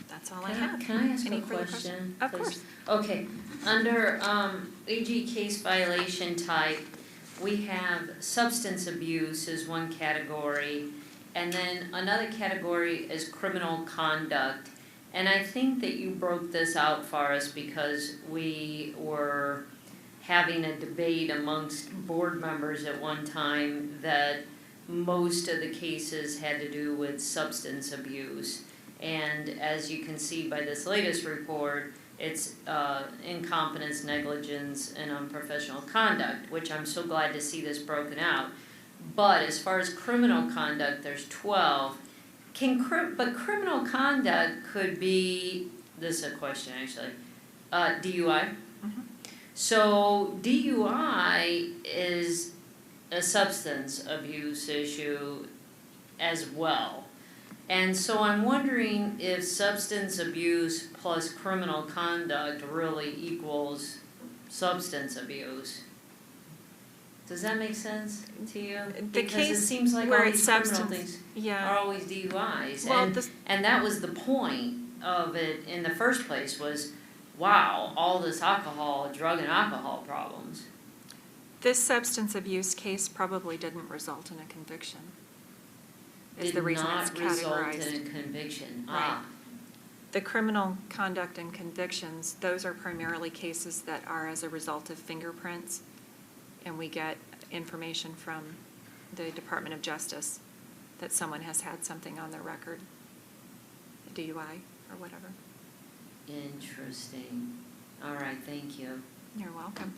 That's all I have. Can I ask Any a further question? Of please? course. Okay, under AG case violation type, we have substance abuse is one category, and then another category is criminal conduct. And I think that you broke this out for us because we were having a debate amongst board members at one time that most of the cases had to do with substance abuse. And as you can see by this latest report, it's incompetence, negligence, and unprofessional conduct, which I'm so glad to see this broken out. But as far as criminal conduct, there's 12. But criminal conduct could be, this is a question actually, DUI. Mhm. So DUI is a substance abuse issue as well. And so I'm wondering if substance abuse plus criminal conduct really equals substance abuse. Does that make sense to you? The Because case it seems like where all it's these criminal substance, things yeah. are always DUIs. Well, and, this- and that was the point of it in the first place was, wow, all this drug and alcohol problems. This substance abuse case probably didn't result in a conviction. Is the reason it's Did not result categorized. in a conviction. Right. Ah, The criminal conduct and convictions, those are primarily cases that are as a result of fingerprints, and we get information from the Department of Justice that someone has had something on their record, a DUI or whatever. interesting. All right, thank you. You're welcome.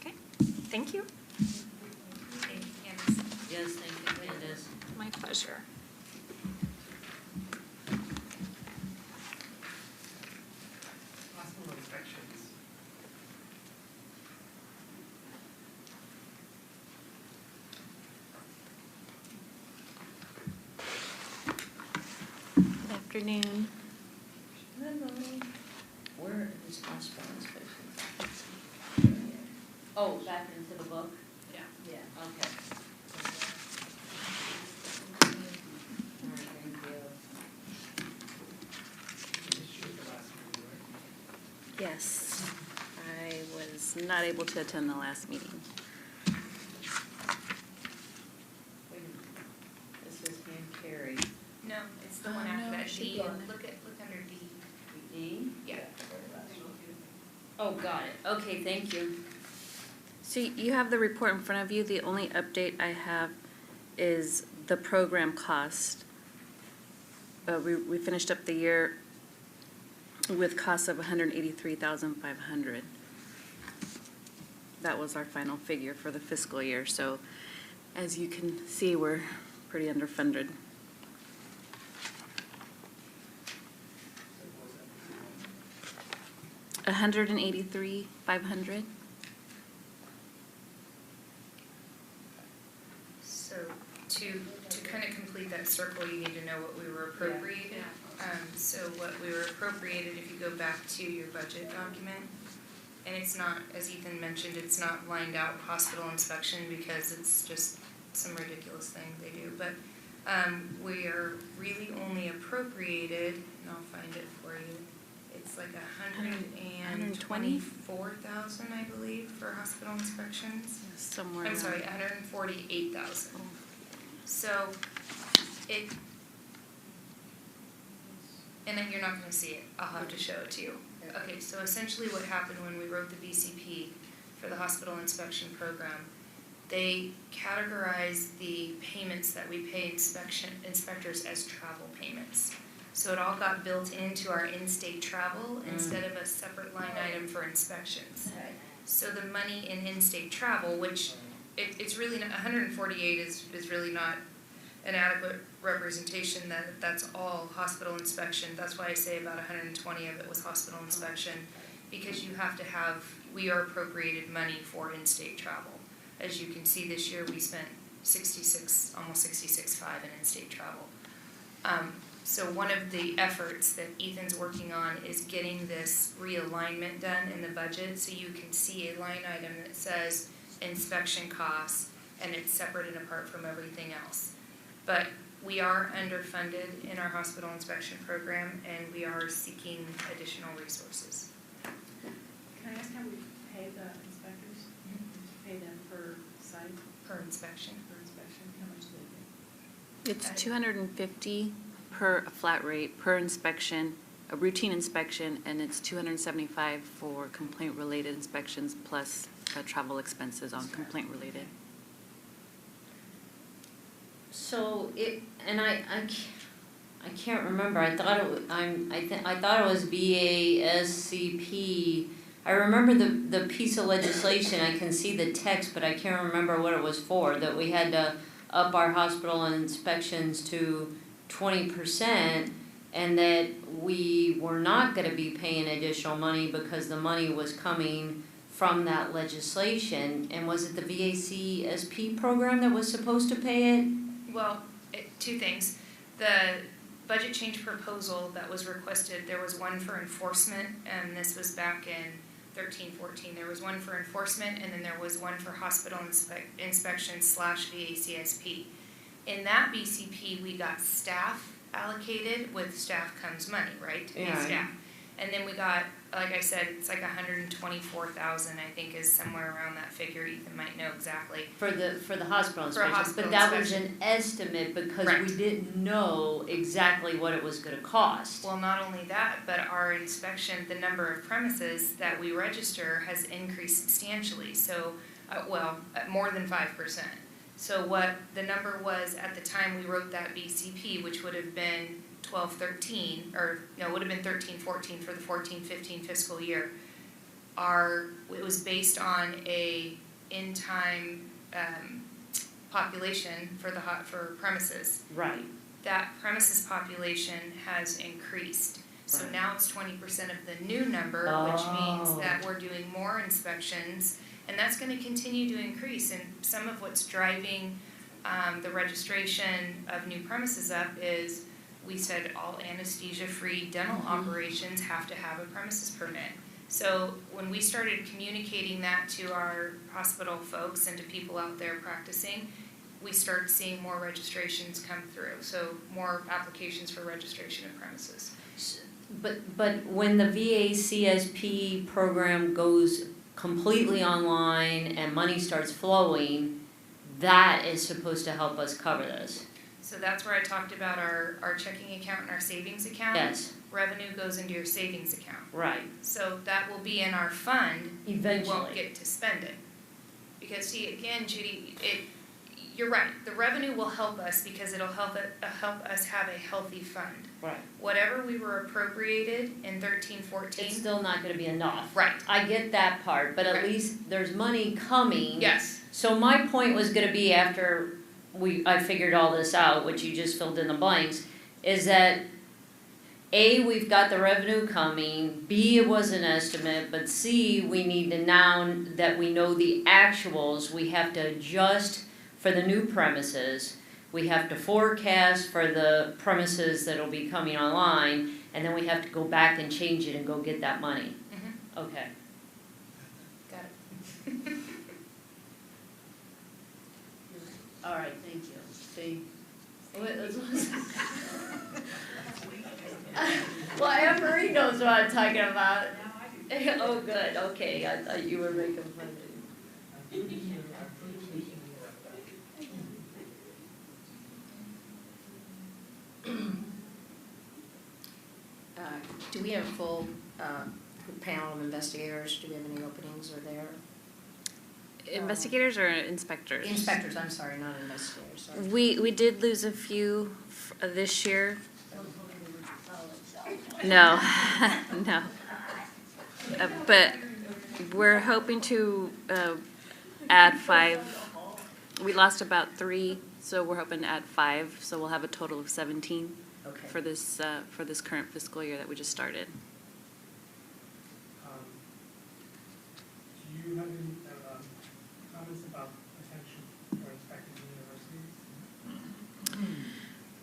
Okay, thank you. Thank you, Candace. Yes, thank you, Candace. My pleasure. Hospital inspections. Good afternoon. Hello. Where is hospital inspection? Oh, back into the book? Yeah. Yeah, okay. All right, thank you. Issue at the last meeting, right? Yes, I was not able to attend the last meeting. Wait a minute. This is hand carried. No, it's the one after no, that, she D, got it. look under D. D? Yeah. Oh, got it. Okay, thank you. So you have the report in front of you. The only update I have is the program cost. We finished up the year with costs of $183,500. That was our final figure for the fiscal year. So as you can see, we're pretty underfunded. $183,500. So to kind of complete that circle, you need to know what we were appropriated. So what we were appropriated, if you go back to your budget document, and it's not, as Ethan mentioned, it's not lined out hospital inspection because it's just some ridiculous thing they do. But we are really only appropriated, and I'll find it for you. It's like 124,000, I believe, for hospital inspections. Somewhere. I'm around- sorry, 148,000. So it, and then you're not gonna see it, I'll have to show it to you. Okay, so essentially what happened when we wrote the BCP for the hospital inspection program, they categorized the payments that we pay inspectors as travel payments. So it all got built into our in-state travel instead of a separate line item for inspections. So the money in in-state travel, which it's really not, 148 is really not an adequate representation that's all hospital inspection. That's why I say about 120 of it was hospital inspection. because we are appropriated money for in-state travel. As you can see, this year we spent almost 66.5 in in-state travel. So one of the efforts that Ethan's working on is getting this realignment done in the budget, so you can see a line item that says inspection costs, and it's separate and apart from everything else. But we are underfunded in our hospital inspection program, and we are seeking additional resources. Can I ask how we pay the inspectors? Pay them per site, Per inspection. per inspection, how much do they pay? It's $250 per flat rate, per inspection, a routine inspection, and it's $275 for complaint-related inspections plus travel expenses on complaint-related. So I can't remember, I thought I thought it was VASCP. I remember the piece of legislation, I can see the text, but I can't remember what it was for, that we had to up our hospital inspections to 20%, and that we were not gonna be paying additional money because the money was coming from that legislation. And was it the VACSP program that was supposed to pay it? Well, two things. The budget change proposal that was requested, there was one for enforcement, and this was back in 13-14. There was one for enforcement, and then there was one for hospital inspection / VACSP. In that BCP, we got staff allocated. With staff comes money, right? To pay staff. And then we got, like I said, it's like 124,000, I think, is somewhere around that figure. Ethan might know exactly. For the hospital inspection, hospital but that was inspection. an estimate because Right. we didn't know exactly what it was gonna cost. Well, not only that, but our inspection, the number of premises that we register has increased substantially. So, more than 5%. So what the number was at the time we wrote that BCP, which would have been 12-13, or no, it would have been 13-14 for the 14-15 fiscal year. It was based on a in-time population for premises. Right. That premises population has increased. So Right. now it's 20% of the new number, which means that we're doing more inspections, and that's gonna continue to increase. And some of what's driving the registration of new premises up is, we said all anesthesia-free dental operations have to have a premises permit. So when we started communicating that to our hospital folks and to people out there practicing, we started seeing more registrations come through, so more applications for registration of premises. But when the VACSP program goes completely online and money starts flowing, that is supposed to help us cover this. So that's where I talked about our checking account and our savings account. Yes, Revenue goes into your savings account. right, So that will be in our fund. We won't eventually. get to spend it. Because see, again, Judy, you're right, the revenue will help us because it'll help us have a healthy fund. Right. Whatever we were appropriated in 13-14. It's still not gonna be enough. Right, I get that part, but at Right. least there's money coming. yes, So my point was gonna be after I figured all this out, which you just filled in the blanks, is that A, we've got the revenue coming, B, it was an estimate, but C, we need to now that we know the actuals, we have to adjust for the new premises. We have to forecast for the premises that'll be coming online, and then we have to go back and change it and go get that money. Mhm. Okay. Got it. All right, thank you. See? Well, Anne Marie knows what I'm talking about. Oh, good, okay, I thought you were making fun of me. Do we have a full panel of investigators? Do we have any openings or there? Investigators or inspectors? Inspectors, I'm sorry, not investigators, sorry. We did lose a few this year. No, no. But we're hoping to add 5. We lost about 3, so we're hoping to add 5. So we'll have a total of 17 Okay. for this current fiscal year that we just started. you have any comments about potential for inspecting universities?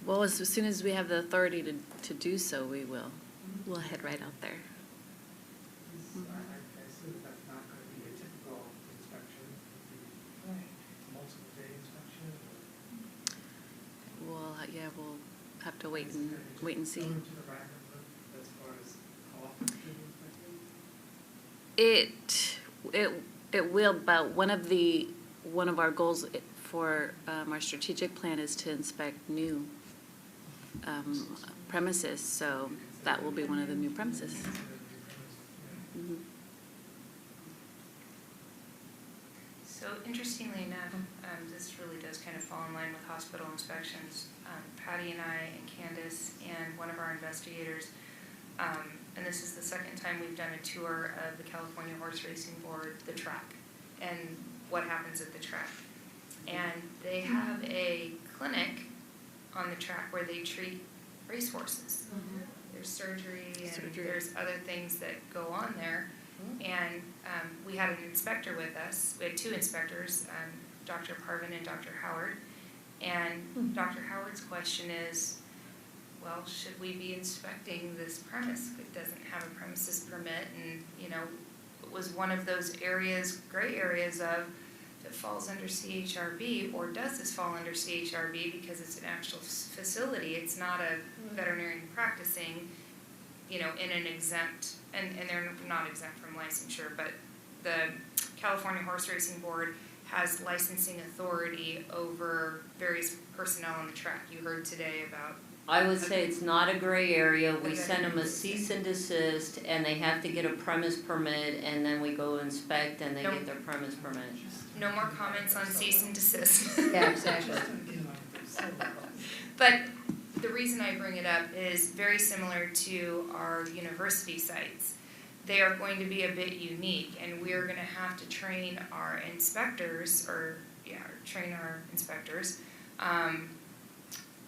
Well, as soon as we have the authority to do so, we will. We'll head right out there. I assume that's not going to be a typical inspection, it would be multiple day inspection or? We'll, yeah, we'll have to wait and see. Go into the rack as far as how often it's being inspected? It will, but one of our goals for our strategic plan is to inspect new premises, so that will be one of the new premises. Mhm. So interestingly enough, this really does kind of fall in line with hospital inspections. Patty and I and Candace and one of our investigators, and this is the second time we've done a tour of the California Horse Racing Board, the track, and what happens at the track. And they have a clinic on the track where they treat racehorses. There's surgery and there's other things that go on there. And we had an inspector with us. We had two inspectors, Dr. Parvin and Dr. Howard. And Dr. Howard's question is, well, should we be inspecting this premise? It doesn't have a premises permit, and, you know, it was one of those areas, gray areas of, if it falls under CHRB, or does this fall under CHRB because it's an actual facility, it's not a veterinarian practicing, you know, in an exempt, and they're not exempt from licensure, but the California Horse Racing Board has licensing authority over various personnel on the track. You heard today about. I would say it's not a gray area. We send them a cease and desist, and they have to get a premise permit, and then we go inspect, and they get their premise permit. No more comments on cease and desist. Yeah, exactly. But the reason I bring it up is very similar to our university sites. They are going to be a bit unique, and we are going to have to train our inspectors,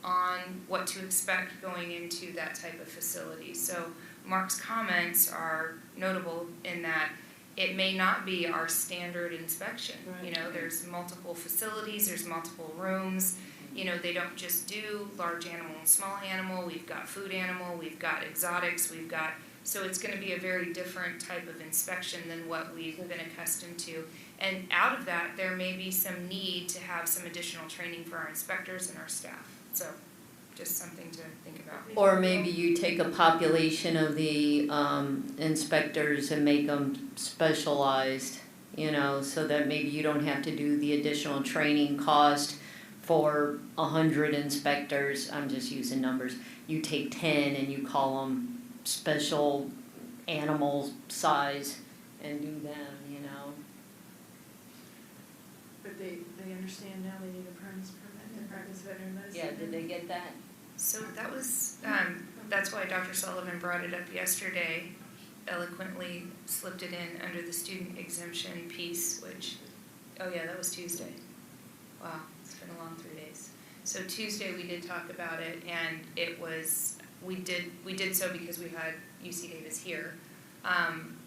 on what to expect going into that type of facility. So Mark's comments are notable in that it may not be our standard inspection. You know, there's multiple facilities, there's multiple rooms. You know, they don't just do large animal and small animal. We've got food animal, we've got exotics, so it's going to be a very different type of inspection than what we've been accustomed to. And out of that, there may be some need to have some additional training for our inspectors and our staff. So just something to think about. Or maybe you take a population of the inspectors and make them specialized, you know, so that maybe you don't have to do the additional training cost for 100 inspectors. I'm just using numbers. You take 10 and you call them special animal size and do them, you know. But they understand now they need a premise permit to practice veterinary medicine. Yeah, did they get that? So that was, that's why Dr. Sullivan brought it up yesterday, eloquently slipped it in under the student exemption piece, which, oh yeah, that was Tuesday. Wow, it's been a long 3 days. So Tuesday we did talk about it, and it was, we did so because we had UC Davis here.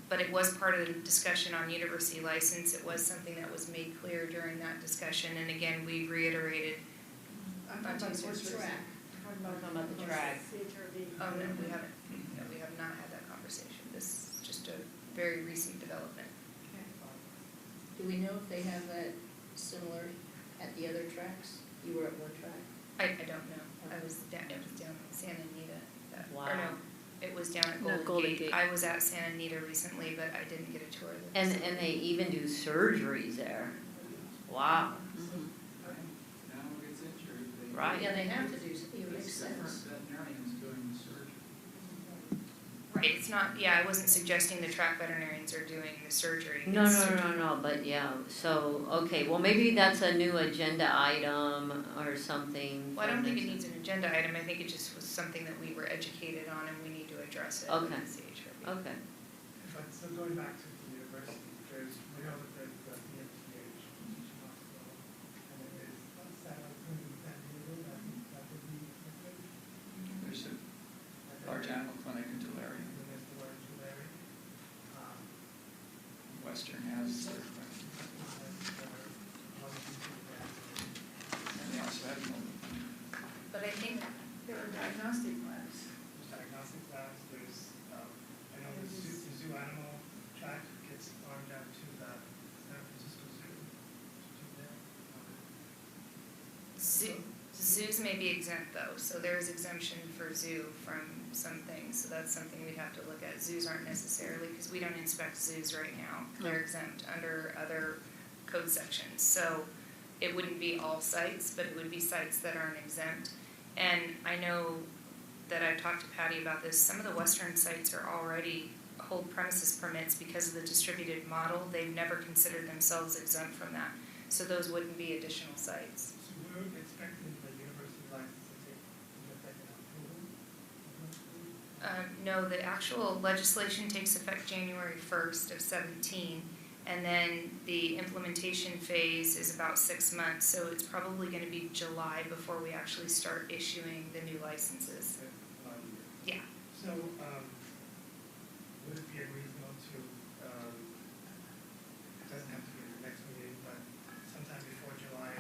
But it was part of the discussion on university license. It was something that was made clear during that discussion, and again, we reiterated. I'm talking about horse track. I'm talking about the track. Oh, no, we haven't. No, we have not had that conversation. This is just a very recent development. Do we know if they have that similar at the other tracks? You were at one track? I don't know. It was down in Santa Anita. Wow. Or no, it was down at No, Golden, Golden Gate. Gate. I was at Santa Anita recently, but I didn't get a tour of the And facility. they even do surgeries there. Wow. Now it's injured. Right. Yeah, they have to do, it makes sense. Veterinarians doing the surgery. Right, it's not, yeah, I wasn't suggesting the track veterinarians are doing the surgery. No, but yeah, so, okay, well, maybe that's a new agenda item or something. Well, I don't think it needs an agenda item. I think it just was something that we were educated on and we need to address it with Okay. the CHRB. Okay. So going back to the university, we know that there's the EMTH, teaching hospital, and then there's satellite clinic in San Diego, that would be okay. There's a large animal clinic in Tulare, And then there's the one in Tulare. West Western has their, and they also have mobile clinic. But I think, There are diagnostic labs. There's diagnostic labs, there's, I know the zoo animal track gets farmed out to the San Francisco Zoo. To do that. zoos may be exempt though, so there's exemption for zoo from some things, so that's something we'd have to look at. Zoos aren't necessarily, because we don't inspect zoos right now, they're exempt under other code sections. So it wouldn't be all sites, but it would be sites that aren't exempt. And I know that I've talked to Patty about this, some of the western sites are already hold premises permits because of the distributed model. They've never considered themselves exempt from that, so those wouldn't be additional sites. So we're expecting the university license to take effect in October? No, the actual legislation takes effect January 1st of 17, and then the implementation phase is about 6 months, so it's probably going to be July before we actually start issuing the new licenses. Yeah. So, would it be reasonable to, it doesn't have to be the next meeting, but sometime before July, a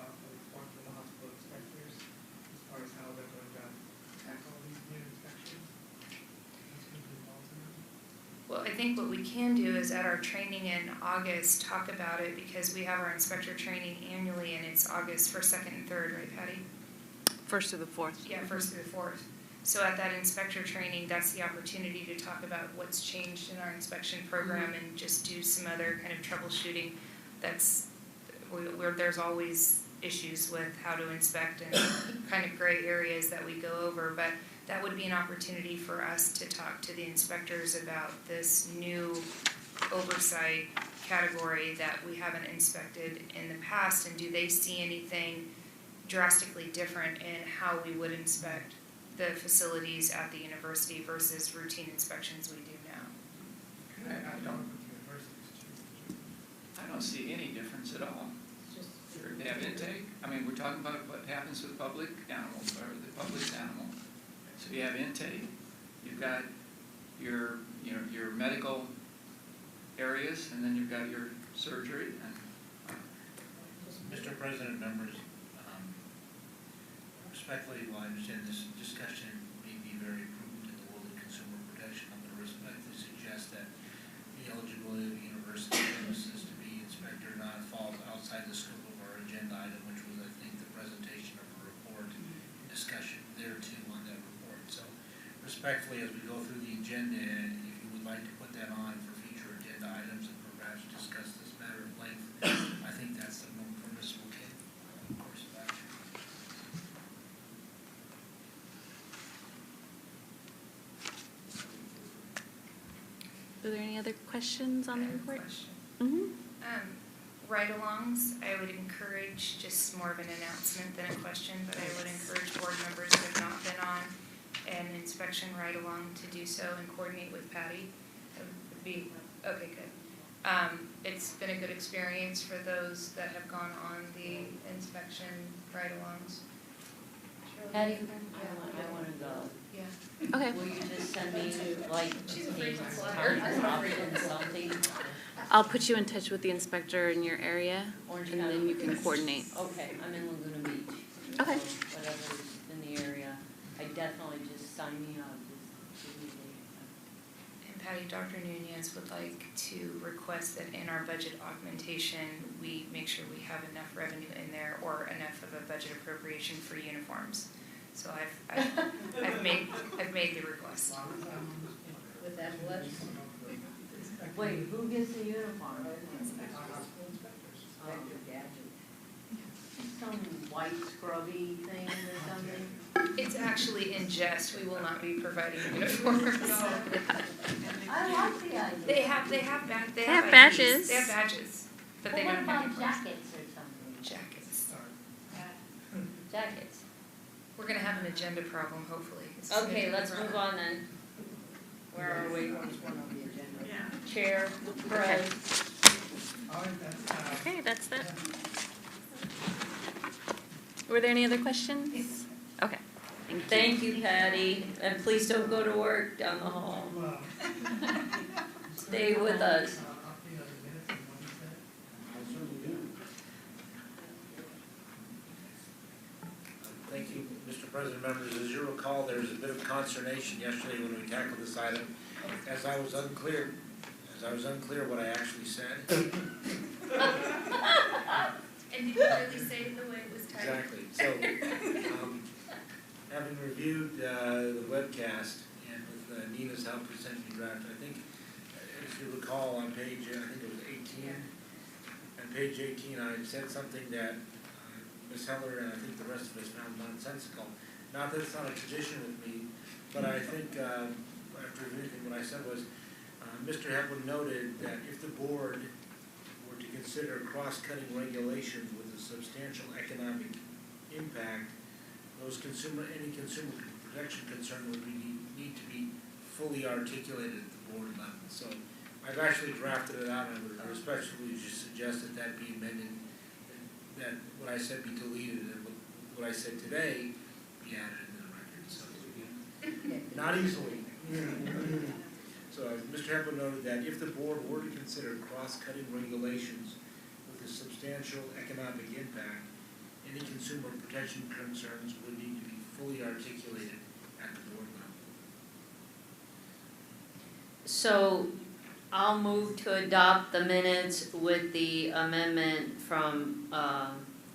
report from the hospital inspectors as far as how they're going to tackle these new inspections? Who's going to be involved in them? Well, I think what we can do is at our training in August, talk about it, because we have our inspector training annually, and it's August 1st, 2nd, and 3rd, right, Patty? 1st through the 4th. Yeah, 1st through the 4th. So at that inspector training, that's the opportunity to talk about what's changed in our inspection program and just do some other kind of troubleshooting. That's where there's always issues with how to inspect and kind of gray areas that we go over, but that would be an opportunity for us to talk to the inspectors about this new oversight category that we haven't inspected in the past, and do they see anything drastically different in how we would inspect the facilities at the university versus routine inspections we do now. I don't see any difference at all. They have intake, I mean, we're talking about what happens with public animals, or the public's animal. So you have intake, you've got your medical areas, and then you've got your surgery, and Mr. President, members, respectfully, while I understand this discussion may be very prudent in the world of consumer protection, I'm going to respectfully suggest that the eligibility of university premises to be inspector or not falls outside the scope of our agenda item, which was, I think, the presentation of a report and discussion there too on that report. So respectfully, as we go through the agenda, if you would like to put that on for future agenda items and perhaps discuss this matter at length, I think that's the more permissible course of action. Are there any other questions on the report? Question. Mm-hmm. Ride-alongs, I would encourage, just more of an announcement than a question, but I would encourage board members who have not been on an inspection ride-along to do so and coordinate with Patty. It would be, okay, good. It's been a good experience for those that have gone on the inspection ride-alongs. Patty, I want to go. Yeah. Okay. Will you just send me, like, She's afraid to names, fly. times, options, something? I'll put you in touch with the inspector in your area, Orange and County. then you can coordinate. Okay, I'm in Laguna Beach. Okay. So whatever's in the area, I definitely just sign me up, just give me the. And Patty, Dr. Nunez would like to request that in our budget augmentation, we make sure we have enough revenue in there or enough of a budget appropriation for uniforms. So I've made the request. With that, let's. Wait, who gets the uniform? Some white scrubby thing or something? It's actually in jest. We will not be providing uniforms. I like the idea. They have have IDs. badges. They have badges, but they what don't have about uniforms. jackets or something? Jackets. Jackets. We're gonna have an agenda problem, hopefully. It's an Okay, agenda let's problem. move on then. Where are we? Yeah. Chair, Fred. All right, that's, Okay, that's that. Were there any other questions? Okay, thank you. Thank you, Patty, and please don't go to work down the hall. well, Stay with us. Thank you, Mr. President, members. As you recall, there was a bit of consternation yesterday when we tackled this item, as I was unclear what I actually said. And did you really say it the way it was typed? Exactly. So, having reviewed the webcast and with Nina's help presenting the draft, I think, if you recall on page, I think it was 18, on page 18, I said something that Ms. Heller and I think the rest of us found nonsensical. Not that it's not a tradition with me, but I think after reading what I said was, Mr. Hepburn noted that if the board were to consider cross-cutting regulations with a substantial economic impact, any consumer protection concern would need to be fully articulated at the board level. So I've actually drafted it out, and I would respectfully just suggest that that be amended, that what I said be deleted, and what I said today be added into the record. So, not easily. So Mr. Hepburn noted that if the board were to consider cross-cutting regulations with a substantial economic impact, any consumer protection concerns would need to be fully articulated at the board level. So I'll move to adopt the minutes with the amendment from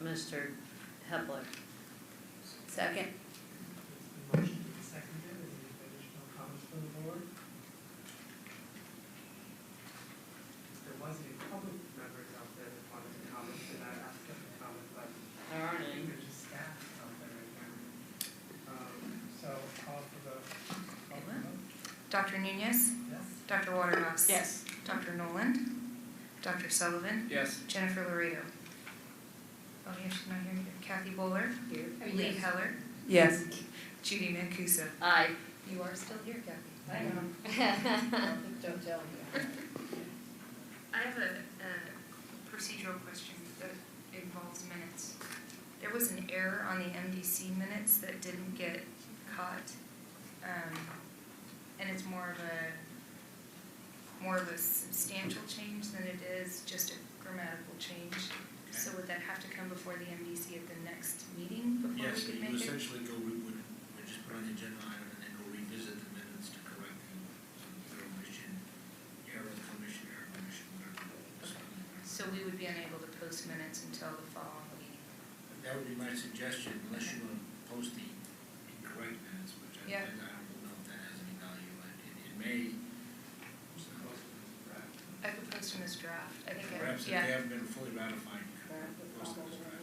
Mr. Hepler. Second. Motion is seconded. Any additional comments from the board? There was any public members out there that wanted to comment, and I asked them to comment, but There aren't any. there's just staff out there right now. So call for the vote. Dr. Nunez, Yes? Dr. Waterhouse. Yes. Dr. Noland, Dr. Sullivan, Yes. Jennifer Laredo. Oh, yeah, she's not here either. Kathy Bowler, Here. Lee Heller, Yes. Judy Mancuso. Aye. You are still here, Kathy. I know. Don't tell me. I have a procedural question that involves minutes. There was an error on the MDC minutes that didn't get caught. And it's more of a substantial change than it is just a grammatical change. So would that have to come before the MDC at the next meeting before we Yes, could you make it? essentially would just put on the agenda item and then go revisit the minutes to correct the omission, error, commission, whatever. So we would be unable to post minutes until the following meeting? That would be my suggestion, unless you want to post the incorrect minutes, which Yeah. I don't know if that has any value. It may. I could post them as draft. I think Perhaps if they haven't been fully ratified, post them as draft.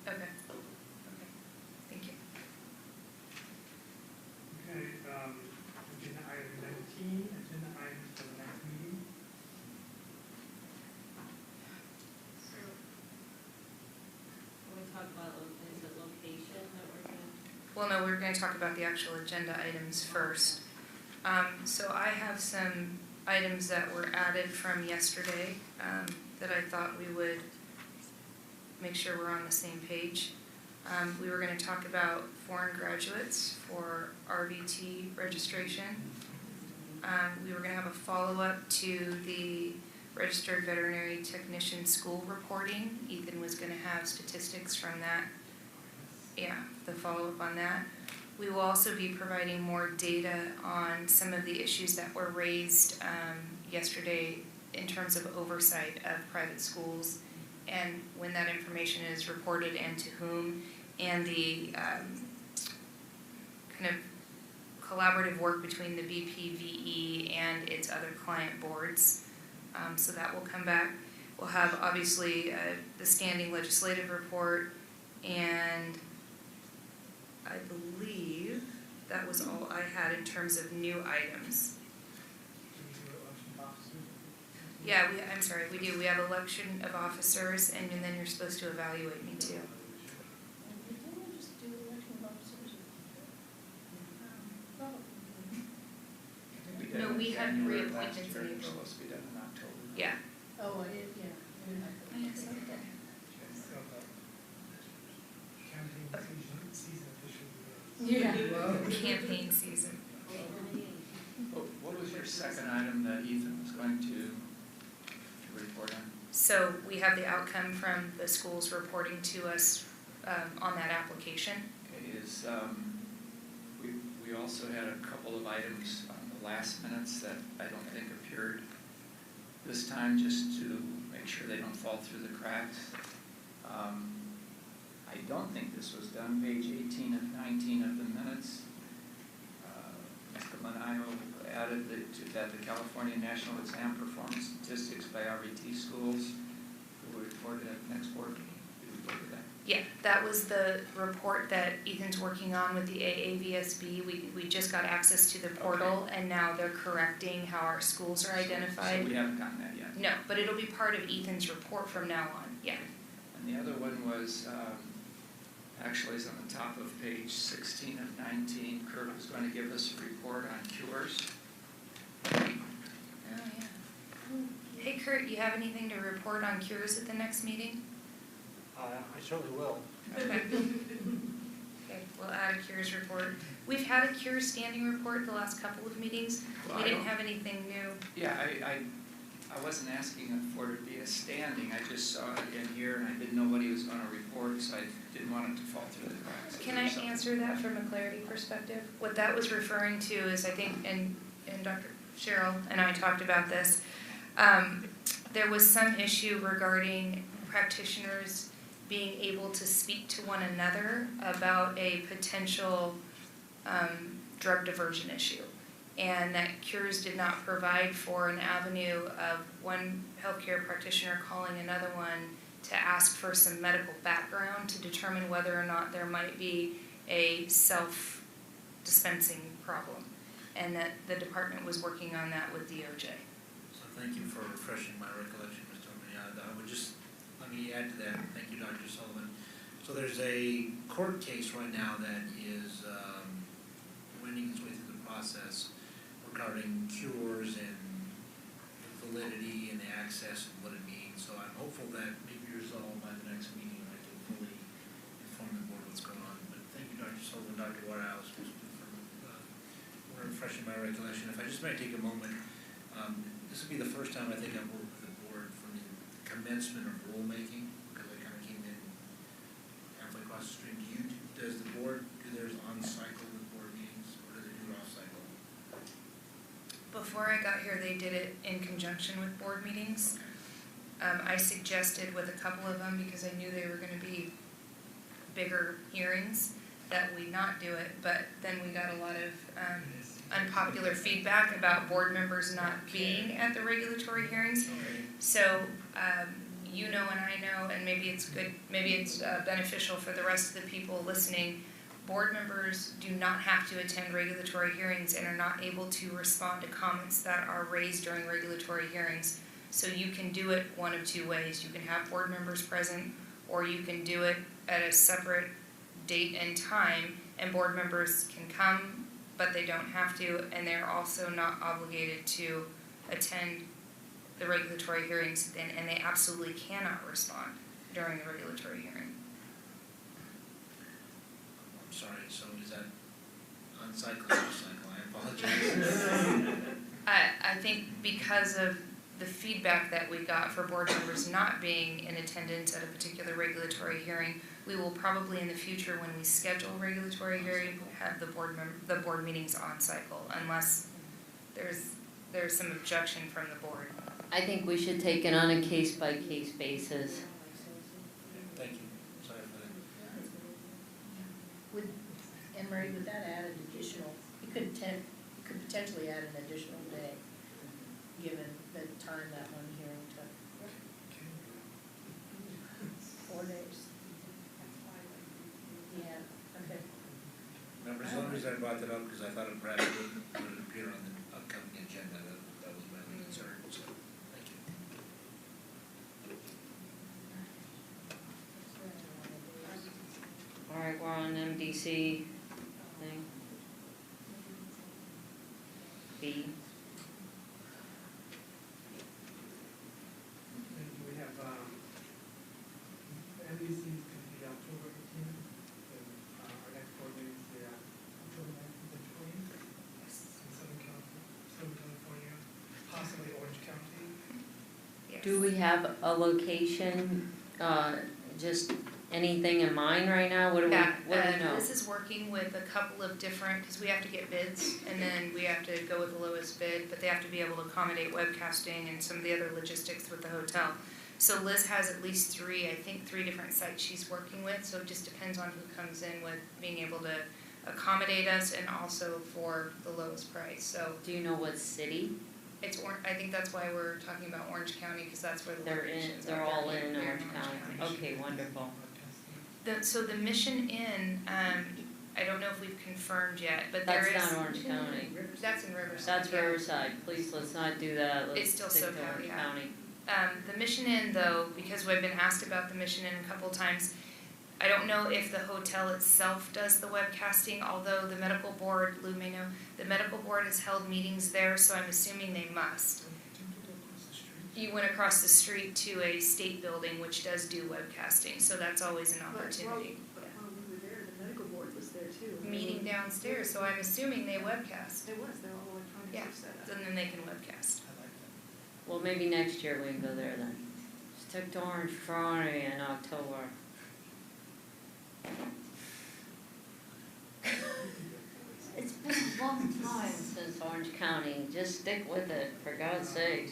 Okay. Thank you. Okay, agenda item 19, agenda items for the next meeting. When we talk about, is it location that we're gonna? Well, no, we're going to talk about the actual agenda items first. So I have some items that were added from yesterday that I thought we would make sure we're on the same page. We were going to talk about foreign graduates for RVT registration. We were going to have a follow-up to the registered veterinary technician school reporting. Ethan was going to have statistics from that. Yeah, the follow-up on that. We will also be providing more data on some of the issues that were raised yesterday in terms of oversight of private schools and when that information is reported and to whom, and the kind of collaborative work between the BPVE and its other client boards. So that will come back. We'll have obviously the standing legislative report, and I believe that was all I had in terms of new items. Do we do election of officers? Yeah, I'm sorry, we do. We have election of officers, and then you're supposed to evaluate me too. Didn't we just do election of officers? We did No, in we had January of reappointments last in year. It was April. supposed to be done in October. Yeah. Oh, I did, yeah. So the campaign season officially begins. Yeah. Campaign season. What was your second item that Ethan was going to report on? So we have the outcome from the schools reporting to us on that application. Okay, is, we also had a couple of items on the last minutes that I don't think appeared this time, just to make sure they don't fall through the cracks. I don't think this was done, page 18 of 19 of the minutes. Mr. Manayo added that the California National Exam Performance Statistics by RET schools were reported at the next board meeting. Did we go to that? Yeah, that was the report that Ethan's working on with the AAVSB. We just got access to the portal, and now they're correcting how our schools are identified. So we haven't gotten that yet. No, but it'll be part of Ethan's report from now on, yeah. And the other one was, actually is on the top of page 16 of 19. Kurt was going to give us a report on cures. Oh, yeah. Hey Kurt, you have anything to report on cures at the next meeting? I certainly will. Okay. Okay, we'll add a cures report. We've had a cures standing report the last couple of meetings. Well, We I didn't don't- have anything new. Yeah, I wasn't asking for it to be a standing. I just saw it in here and I didn't know what he was going to report, so I didn't want it to fall through the cracks. Can I answer that from a clarity perspective? What that was referring to is, I think, and Dr. Cheryl and I talked about this, there was some issue regarding practitioners being able to speak to one another about a potential drug diversion issue. And that Cures did not provide for an avenue of one healthcare practitioner calling another one to ask for some medical background to determine whether or not there might be a self-dispensing problem. And that the department was working on that with DOJ. So thank you for refreshing my recollection, Mr. O'Meara. I would just, let me add to that. Thank you, Dr. Sullivan. So there's a court case right now that is wending its way through the process regarding cures and the validity and the access and what it means. So I'm hopeful that maybe resolved by the next meeting I can fully inform the board what's going on. But thank you, Dr. Sullivan, Dr. Waterhouse, for refreshing my recollection. If I just might take a moment, this will be the first time I think I've worked with the board from the commencement of rulemaking, because I kind of came in halfway across the stream. Does the board do theirs on cycle with board meetings, or do they do it off cycle? Before I got here, they did it in conjunction with board meetings. I suggested with a couple of them, because I knew they were going to be bigger hearings, that we not do it, but then we got a lot of unpopular feedback about board members not being at the regulatory hearings. So you know and I know, and maybe it's good, maybe it's beneficial for the rest of the people listening, board members do not have to attend regulatory hearings and are not able to respond to comments that are raised during regulatory hearings. So you can do it one of two ways. You can have board members present, or you can do it at a separate date and time, and board members can come, but they don't have to, and they're also not obligated to attend the regulatory hearings, and they absolutely cannot respond during the regulatory hearing. I'm sorry, so is that on cycle or off cycle? I apologize. I think because of the feedback that we got for board members not being in attendance at a particular regulatory hearing, we will probably in the future, when we schedule regulatory hearing, have the board meetings on cycle, unless there's some objection from the board. I think we should take it on a case-by-case basis. Thank you. Sorry for that. Anne Marie, would that add an additional, you could potentially add an additional day, given the time that one hearing took? 4 days. Yeah, okay. Members, the only reason I brought that up because I thought it perhaps would appear on the upcoming agenda. That was my only concern. So, thank you. All right, we're on MDC thing. B. We have, MDC is going to be October 18th, and our next board meeting is the October 19th and 20th. In Southern California, possibly Orange County. Yes. Do we have a location, just anything in mind right now? What do we know? Liz is working with a couple of different, because we have to get bids, and then we have to go with the lowest bid, but they have to be able to accommodate webcasting and some of the other logistics with the hotel. So Liz has at least three different sites she's working with, so it just depends on who comes in with being able to accommodate us and also for the lowest price, so. Do you know what city? It's I think that's why we're talking about Orange County, because that's where the They're locations are. they're all in They're Orange County. Okay, wonderful. So the Mission Inn, I don't know if we've confirmed yet, but there is. That's not Orange County. That's in Riverside. That's yeah. Riverside. Please, let's not do that. Let's It's still stick to SoCal, Orange yeah. County. The Mission Inn, though, because we've been asked about the Mission Inn a couple times, I don't know if the hotel itself does the webcasting, although the medical board, Lou may know, the medical board has held meetings there, so I'm assuming they must. You went across the street to a state building which does do webcasting, so that's always an opportunity. But when we were there, the medical board was there too. Meeting downstairs, so I'm assuming they webcast. It was, they're all electronics Yeah, were set up. and then they can webcast. Well, maybe next year we can go there then. Stick to Orange County in October. It's been a long time since Orange County. Just stick with it, for God's sakes.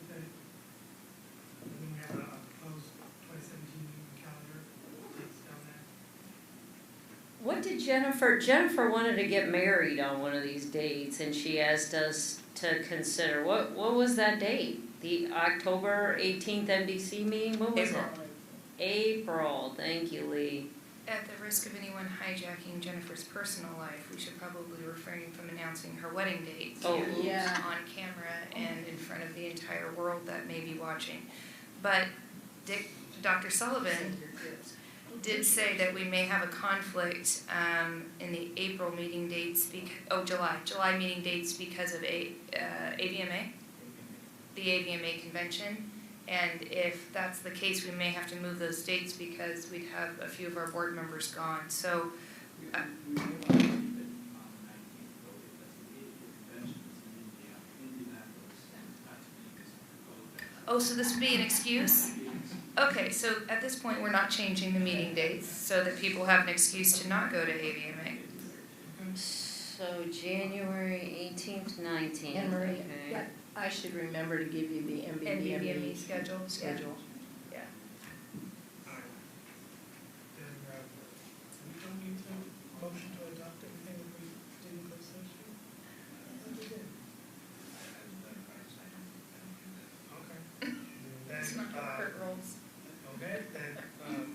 Okay. And then we have a proposed 2017 calendar dates down there. What did Jennifer wanted to get married on one of these dates, and she asked us to consider, what was that date? The October 18th MDC meeting, what was April. it? April, thank you, Lee. At the risk of anyone hijacking Jennifer's personal life, we should probably refrain from announcing her wedding date Oh, yeah. on camera and in front of the entire world that may be watching. But Dr. Sullivan did say that we may have a conflict in the April meeting dates, July meeting dates because of AVMA, the AVMA convention. And if that's the case, we may have to move those dates because we'd have a few of our board members gone. So, so this would be an excuse? Okay, so at this point, we're not changing the meeting dates so that people have an excuse to not go to AVMA. So January 18th, 19th. Anne Marie, okay. yeah, I should remember to give you the NBVME schedule. schedule. Yeah. Alright. Then, we don't need to motion to adopt everything that we did in closed session? I think we did. Okay. It's Then, not how Kurt rolls. okay, then,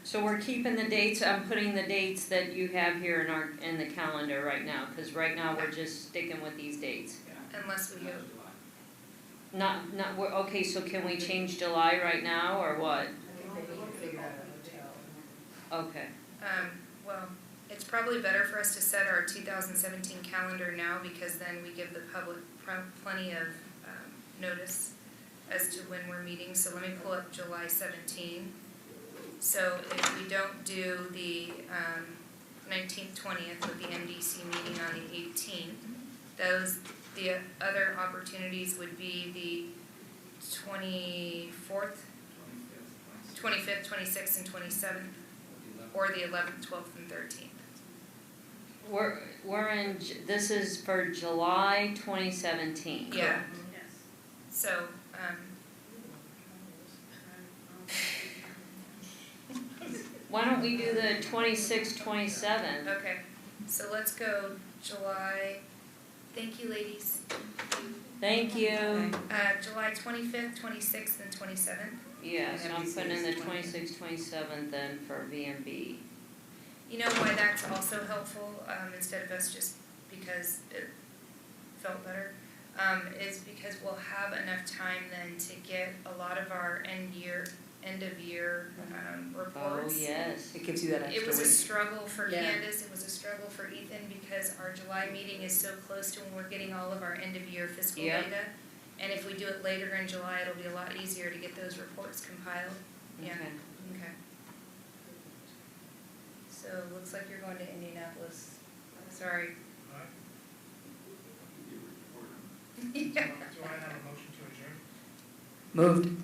So we're keeping the dates, I'm putting the dates that you have here in the calendar right now, because right now we're just sticking with these dates. Unless we go. Okay, so can we change July right now, or what? I think they need to figure out a hotel. Okay. Well, it's probably better for us to set our 2017 calendar now because then we give the public plenty of notice as to when we're meeting. So let me pull up July 17. So if we don't do the 19th, 20th with the MDC meeting on the 18th, the other opportunities would be the 24th, 25th, 26th, and 27th, or the 11th, 12th, and 13th. We're in, this is for July 2017. Yeah. So, Why don't we do the 26th, 27th? okay, so let's go July, thank you ladies. Thank you. July 25th, 26th, and 27th. Yes, I'm putting in the 26th, 27th then for VMB. You know why that's also helpful, instead of us just because it felt better, is because we'll have enough time then to get a lot of our end of year reports. Oh, yes. It gives you that extra It was a week. struggle for Yeah. Candace, it was a struggle for Ethan, because our July meeting is so close to when we're getting all of our end of year fiscal Yep. data. And if we do it later in July, it'll be a lot easier to get those reports compiled. Yeah, Okay. okay. So it looks like you're going to Indianapolis. Sorry. alright, Yeah. do I have a motion to adjourn? Moved.